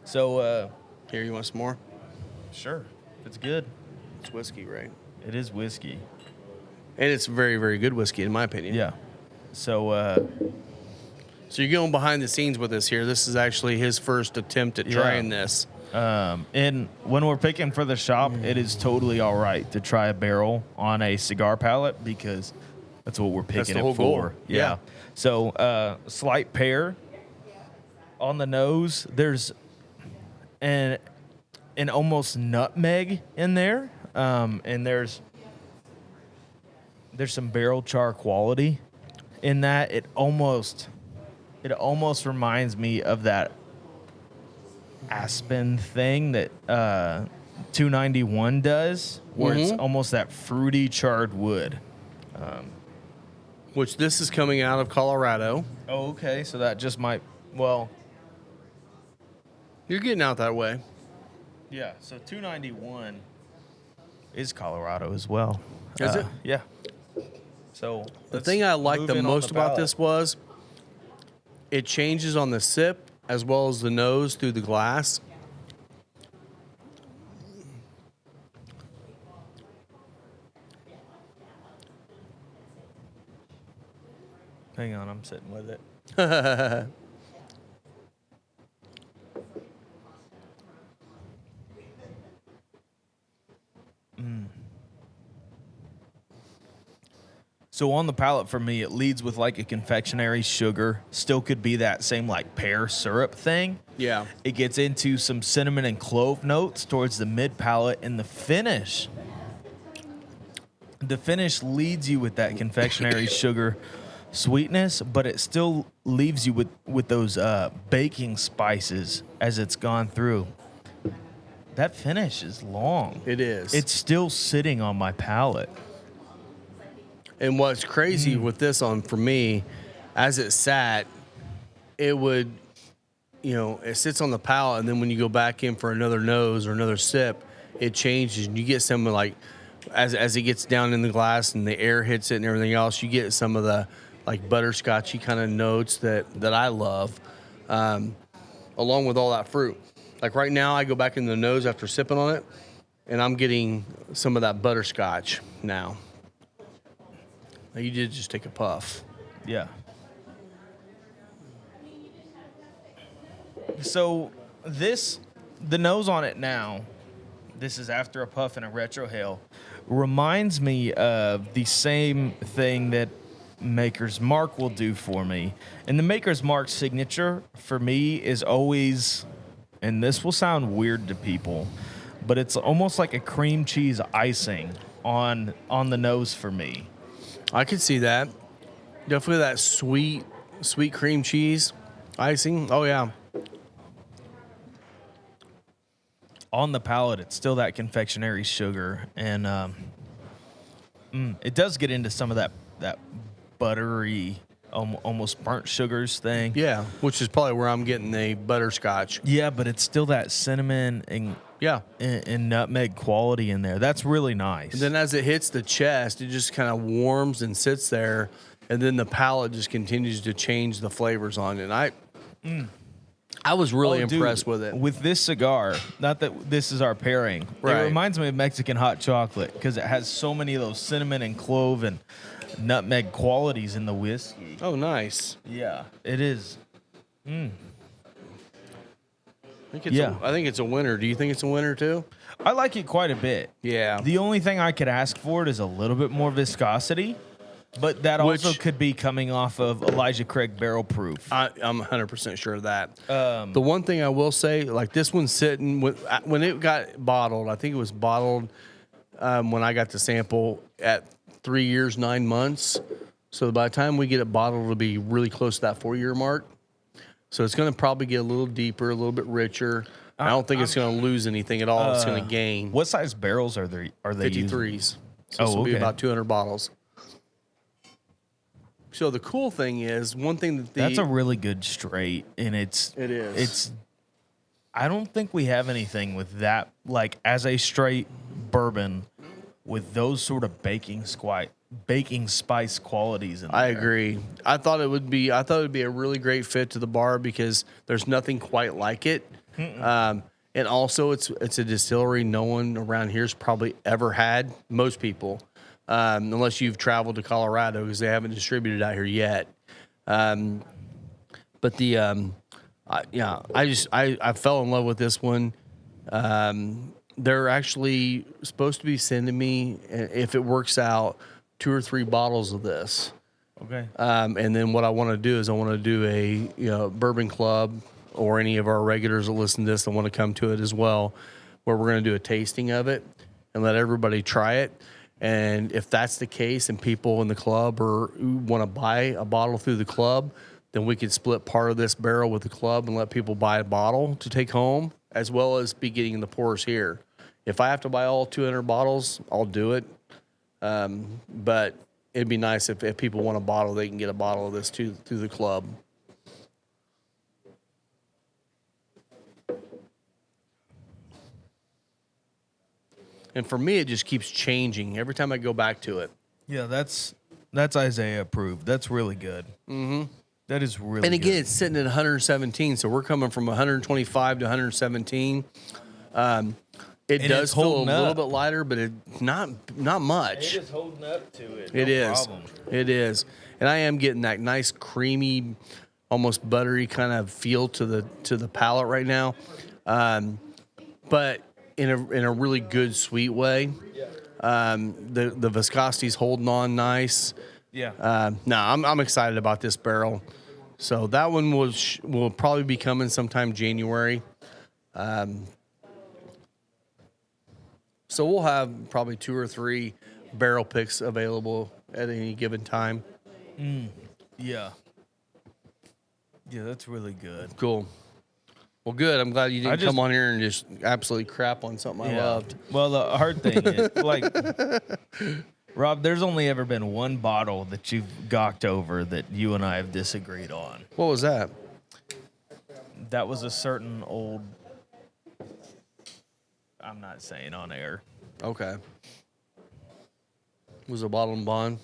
So, Here, you want some more? sure. It's good. It's whiskey, right? It is whiskey. And it's very, very good whiskey, in my opinion. Yeah. So, So you're going behind the scenes with us here. This is actually his first attempt at trying this. and when we're picking for the shop, it is totally all right to try a barrel on a cigar palette because that's what we're picking the whole it for. goal. Yeah. Yeah. So, slight pear on the nose. There's an almost nutmeg in there, and there's some barrel char quality in that. It almost reminds me of that Aspen thing that 291 does, where it's almost that fruity charred wood. Which this is coming out of Colorado. Oh, okay. So that just might, well, You're getting out that way. yeah. So 291 is Colorado as well. Is it? Yeah. So The thing I liked the most about this was it changes on the sip as well as the nose through the glass. Hang on, I'm sitting with it. So on the palate for me, it leads with like a confectionery sugar. Still could be that same like pear syrup thing. Yeah. It gets into some cinnamon and clove notes towards the mid palate, and the finish. The finish leads you with that confectionery sugar sweetness, but it still leaves you with those baking spices as it's gone through. That finish is long. It is. It's still sitting on my palate. And what's crazy with this on for me, as it sat, it would, it sits on the palate, and then when you go back in for another nose or another sip, it changes, and you get some like, as it gets down in the glass and the air hits it and everything else, you get some of the like butterscotchy kind of notes that I love, along with all that fruit. Like right now, I go back in the nose after sipping on it, and I'm getting some of that butterscotch now. You did just take a puff. Yeah. So the nose on it now, this is after a puff and a retrohale, reminds me of the same thing that Maker's Mark will do for me. And the Maker's Mark signature for me is always, and this will sound weird to people, but it's almost like a cream cheese icing on the nose for me. I could see that. Definitely that sweet cream cheese icing. Oh, yeah. On the palate, it's still that confectionery sugar, and it does get into some of that buttery, almost burnt sugars thing. Yeah, which is probably where I'm getting the butterscotch. Yeah, but it's still that cinnamon and nutmeg quality in there. That's really nice. And then as it hits the chest, it just kind of warms and sits there, and then the palate just continues to change the flavors on it. And I was really impressed with it. With this cigar, not that this is our pairing, Right. It reminds me of Mexican hot chocolate because it has so many of those cinnamon and clove and nutmeg qualities in the whiskey. Oh, nice. Yeah, it is. I think it's a winner. Do you think it's a winner too? I like it quite a bit. Yeah. The only thing I could ask for it is a little bit more viscosity, but that also Which- could be coming off of Elijah Craig Barrel Proof. I'm 100% sure of that. The one thing I will say, like this one's sitting when it got bottled. I think it was bottled when I got the sample at 3 years 9 months. So by the time we get it bottled, it'll be really close to that 4-year mark. So it's going to probably get a little deeper, a little bit richer. I don't think it's going to lose anything at all. It's going to gain. What size barrels are they? Are they using? 53s. So this will be okay. about 200 bottles. So the cool thing is, one thing that That's a really good straight, and it is. It's. I don't think we have anything with that, like as a straight bourbon, with those sort of baking spice qualities in there. I agree. I thought it would be a really great fit to the bar because there's nothing quite like it. And also it's a distillery no one around here's probably ever had. Most people, unless you've traveled to Colorado because they haven't distributed out here yet. But I fell in love with this one. They're actually supposed to be sending me, if it works out, 2 or 3 bottles of this. Okay. And then what I want to do is I want to do a bourbon club, or any of our regulars that listen to this that want to come to it as well, where we're going to do a tasting of it and let everybody try it. And if that's the case and people in the club or want to buy a bottle through the club, then we could split part of this barrel with the club and let people buy a bottle to take home, as well as be getting the pours here. If I have to buy all 200 bottles, I'll do it. But it'd be nice if people want a bottle, they can get a bottle of this through the club. And for me, it just keeps changing every time I go back to it. Yeah, that's Isaiah approved. That's really good. Mm-hmm. That is really. And again, good. it's sitting at 117, so we're coming from 125 to 117. It And does it's feel a holding little up. bit lighter, but not much. It is holding up to it. It No is. problem. It is. and I am getting that nice creamy, almost buttery kind of feel to the palate right now, but in a really good sweet way. The viscosity's holding on nice. Yeah. No, I'm excited about this barrel. So that one will probably be coming sometime January. So we'll have probably 2 or 3 barrel picks available at any given time. Yeah. Yeah, that's really good. Cool. Well, good. I'm glad you didn't come on here and just absolutely crap on something I loved. Well, the hard thing is, like, Rob, there's only ever been one bottle that you've gawked over that you and I have disagreed on. What was that? That was a certain old. I'm not saying on air. Okay. Was it Bottle and Bond?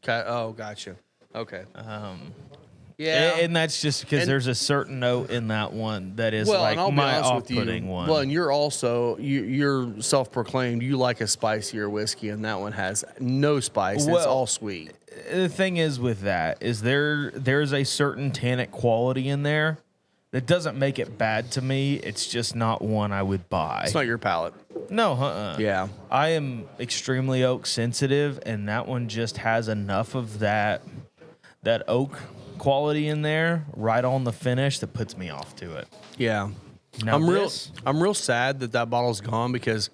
Oh, gotcha. Okay. Yeah. And that's just because there's a certain note in that one that is like and I'll be my honest with you. off-putting one. Well, and you're also you're self-proclaimed. You like a spicier whiskey, and that one has no spice. It's Well, all sweet. The thing is with that is there's a certain tannic quality in there that doesn't make it bad to me. It's just not one I would buy. It's not your palate. No, Yeah. I am extremely oak sensitive, and that one just has enough of that oak quality in there right on the finish that puts me off to it. Yeah. Now I'm real sad that bottle's gone, because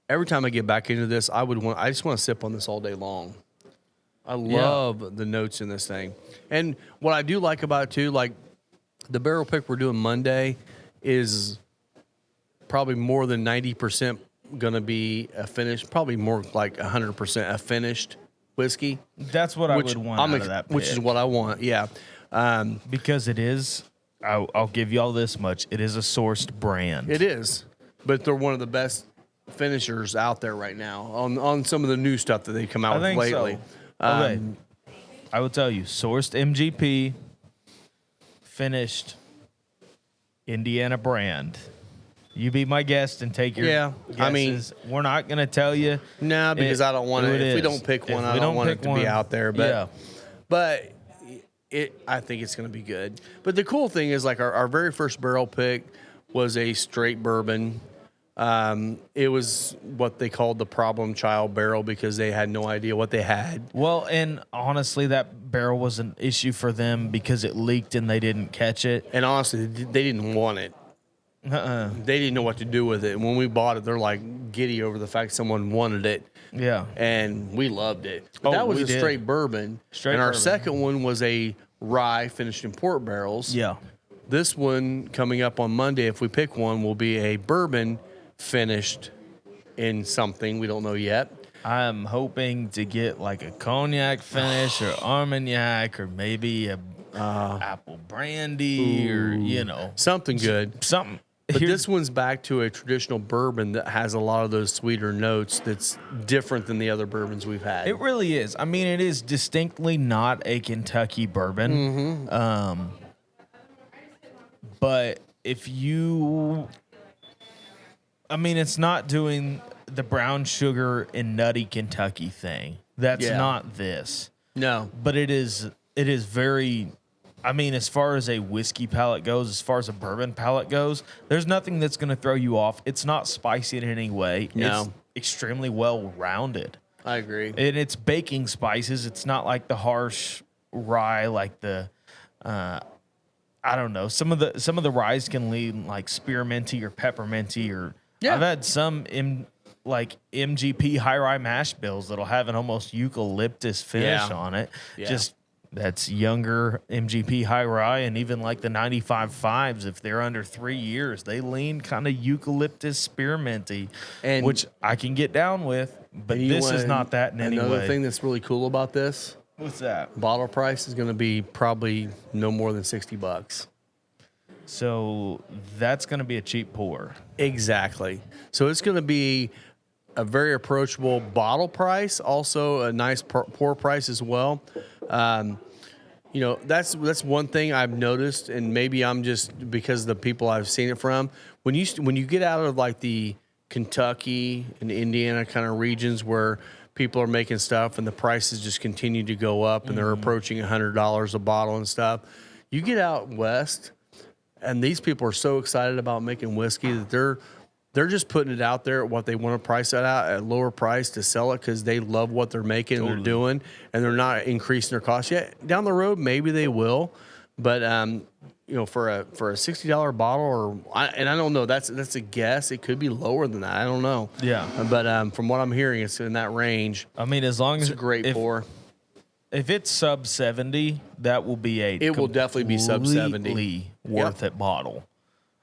every time I get back into this, I just want to sip on this all day long. I love the notes in this thing. And what I do like about it too, like the barrel pick we're doing Monday is probably more than 90% going to be a finished, probably more like 100% a finished whiskey. That's what I would want out of that pick. Which is what I want, yeah. Because it is, I'll give you all this much, it is a sourced brand. It is, but they're one of the best finishers out there right now on some of the new stuff that they come out with lately. So. Okay. I will tell you, sourced MGP, finished Indiana brand. You be my guest and take your guesses. I mean, we're not going to tell you. Nah, because I don't want to. If we don't pick one, I don't want it to be out there. But, but I think it's going to be good. But the cool thing is, like, our very first barrel pick was a straight bourbon. It was what they called the problem child barrel because they had no idea what they had. Well, and honestly, that barrel was an issue for them because it leaked and they didn't catch it. And honestly, they didn't want it. They didn't know what to do with it. And when we bought it, they're like giddy over the fact someone wanted it. Yeah. And we loved it. But that was a straight bourbon. And our second one was a rye finished in port barrels. Yeah. This one coming up on Monday, if we pick one, will be a bourbon finished in something we don't know yet. I'm hoping to get like a cognac finish or Armagnac or maybe a apple brandy or, something good. Something. But this one's back to a traditional bourbon that has a lot of those sweeter notes that's different than the other bourbons we've had. It really is. I mean, it is distinctly not a Kentucky bourbon. Mm-hmm. But if you... I mean, it's not doing the brown sugar and nutty Kentucky thing. That's not this. No. But it is very... I mean, as far as a whiskey palate goes, as far as a bourbon palate goes, there's nothing that's going to throw you off. It's not spicy in any way. No. It's extremely well-rounded. I agree. And it's baking spices. It's not like the harsh rye, like the, I don't know. Some of the ryes can lean like spearminty or pepperminty or. Yeah. I've had some MGP high rye mash bills that'll have an almost eucalyptus finish on it. Yeah. Just. That's younger MGP high rye, and even like the 95.5s, if they're under 3 years, they lean kind of eucalyptus spearminty, which I can get down with, but this is not that in any way. Another thing that's really cool about this, what's that? Bottle price is going to be probably no more than $60. So that's going to be a cheap pour. Exactly. So it's going to be a very approachable bottle price, also a nice pour price as well. That's one thing I've noticed, and maybe I'm just because of the people I've seen it from. When you get out of like the Kentucky and Indiana kind of regions where people are making stuff and the prices just continue to go up and they're approaching $100 a bottle and stuff. You get out west and these people are so excited about making whiskey that they're just putting it out there at what they want to price it out at a lower price to sell it because they love what they're making and they're doing, and they're not increasing their costs yet. Down the road, maybe they will, but for a $60 bottle, I don't know. That's a guess. It could be lower than that. I don't know. Yeah. But from what I'm hearing, it's in that range. I mean, as long as It's a great pour. If it's sub 70, that will be It will definitely be sub 70. completely worth it bottle.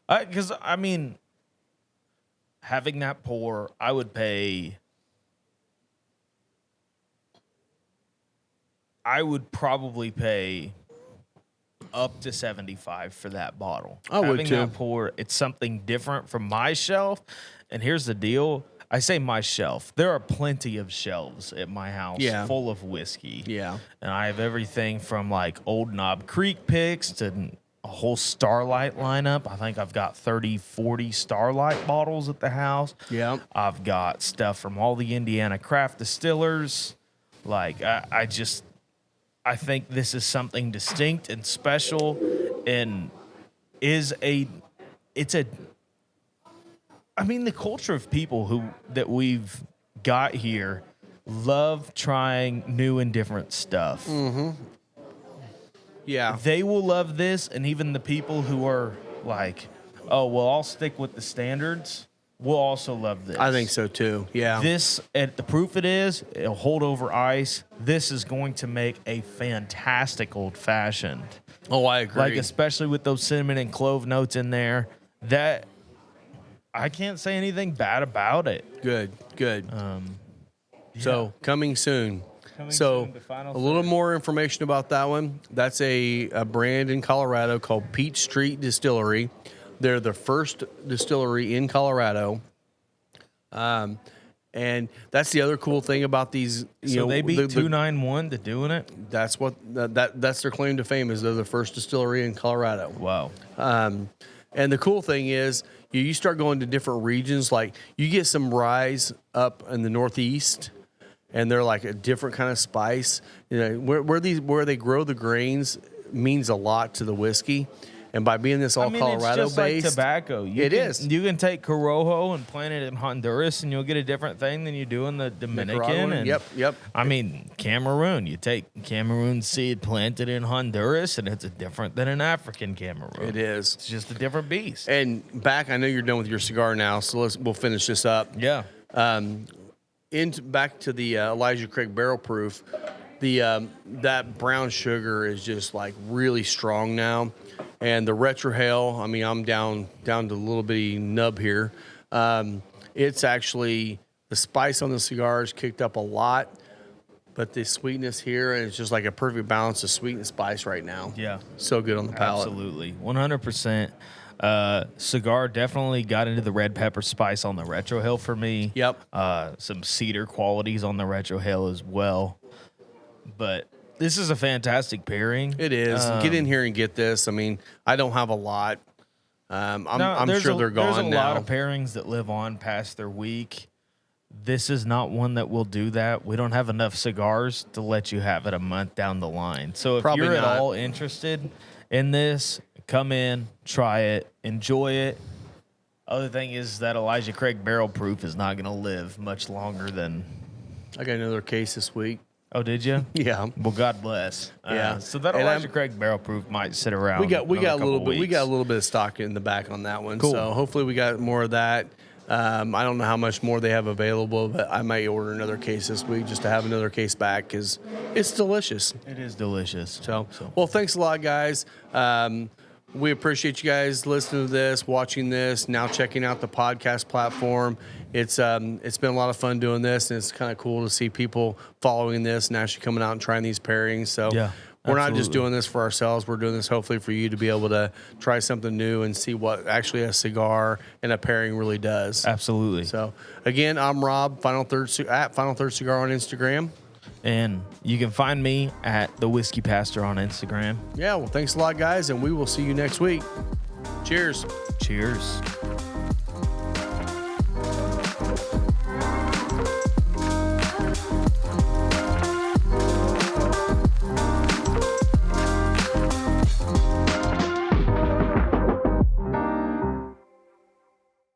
Because I mean, having that pour, I would probably pay up to 75 for that bottle. I would having too. that pour, it's something different from my shelf. And here's the deal. I say my shelf. There are plenty of shelves at my house full of whiskey. Yeah. And I have everything from like old Knob Creek picks to a whole Starlight lineup. I think I've got 30, 40 Starlight bottles at the house. Yeah. I've got stuff from all the Indiana craft distillers. Like, I think this is something distinct and special and I mean, the culture of people that we've got here love trying new and different stuff. Mm-hmm. Yeah. They will love this, and even the people who are like, oh, well, I'll stick with the standards, will also love this. I think so too. Yeah. This, the proof it'll hold over ice. This is going to make a fantastic old fashioned. Oh, I agree. Like, especially with those cinnamon and clove notes in there, that I can't say anything bad about it. Good. So coming soon. Coming So soon, the final a little third. more information about that one. That's a brand in Colorado called Peach Street Distillery. They're the first distillery in Colorado. And that's the other cool thing about these. They beat 291 to doing it. That's what that's their claim to fame, is they're the first distillery in Colorado. Wow. And the cool thing is, you start going to different regions. Like, you get some rye up in the Northeast, and they're like a different kind of spice. Where they grow the grains means a lot to the whiskey. And by being this all Colorado it's just based, like tobacco. It is. You can take Corojo and plant it in Honduras, and you'll get a different thing than you do in the Dominican. And Yep. I mean, Cameroon. You take Cameroon seed, plant it in Honduras, and it's different than an African Cameroon. It is. It's just a different beast. And back, I know you're done with your cigar now, so we'll finish this up. Yeah. Back to the Elijah Craig Barrel Proof, that brown sugar is just like really strong now, and the retrohale. I mean, I'm down to a little bitty nub here. It's actually, the spice on the cigars kicked up a lot, but the sweetness here, and it's just like a perfect balance of sweet and spice right now. Yeah. So good on the palate. Absolutely. 100%. Cigar definitely got into the red pepper spice on the retrohale for me. Yep. Some cedar qualities on the retrohale as well. But this is a fantastic pairing. It is. Get in here and get this. I mean, I don't have a lot. I'm sure they're gone now. There's a lot of pairings that live on past their week. This is not one that will do that. We don't have enough cigars to let you have it a month down the line. So if Probably you're not. at all interested in this, come in, try it, enjoy it. Other thing is that Elijah Craig Barrel Proof is not going to live much longer than... I got another case this week. Oh, did you? Yeah. Well, God bless. Yeah. So that And Elijah Craig Barrel Proof might sit around. We got a another little couple bit. We got a weeks. little bit of stock in the back on that one. Cool. So hopefully we got more of that. I don't know how much more they have available, but I might order another case this week just to have another case back because it's delicious. It is delicious. So, well, thanks a lot, guys. We appreciate you guys listening to this, watching this, now checking out the podcast platform. It's been a lot of fun doing this, and it's kind of cool to see people following this and actually coming out and trying these pairings. So Yeah, we're not just absolutely. doing this for ourselves. We're doing this hopefully for you to be able to try something new and see what actually a cigar and a pairing really does. Absolutely. So again, I'm Rob, at Final Third Cigar on Instagram. And you can find me at the Whiskey Pastor on Instagram. Yeah, well, thanks a lot, guys, and we will see you next week. Cheers. Cheers.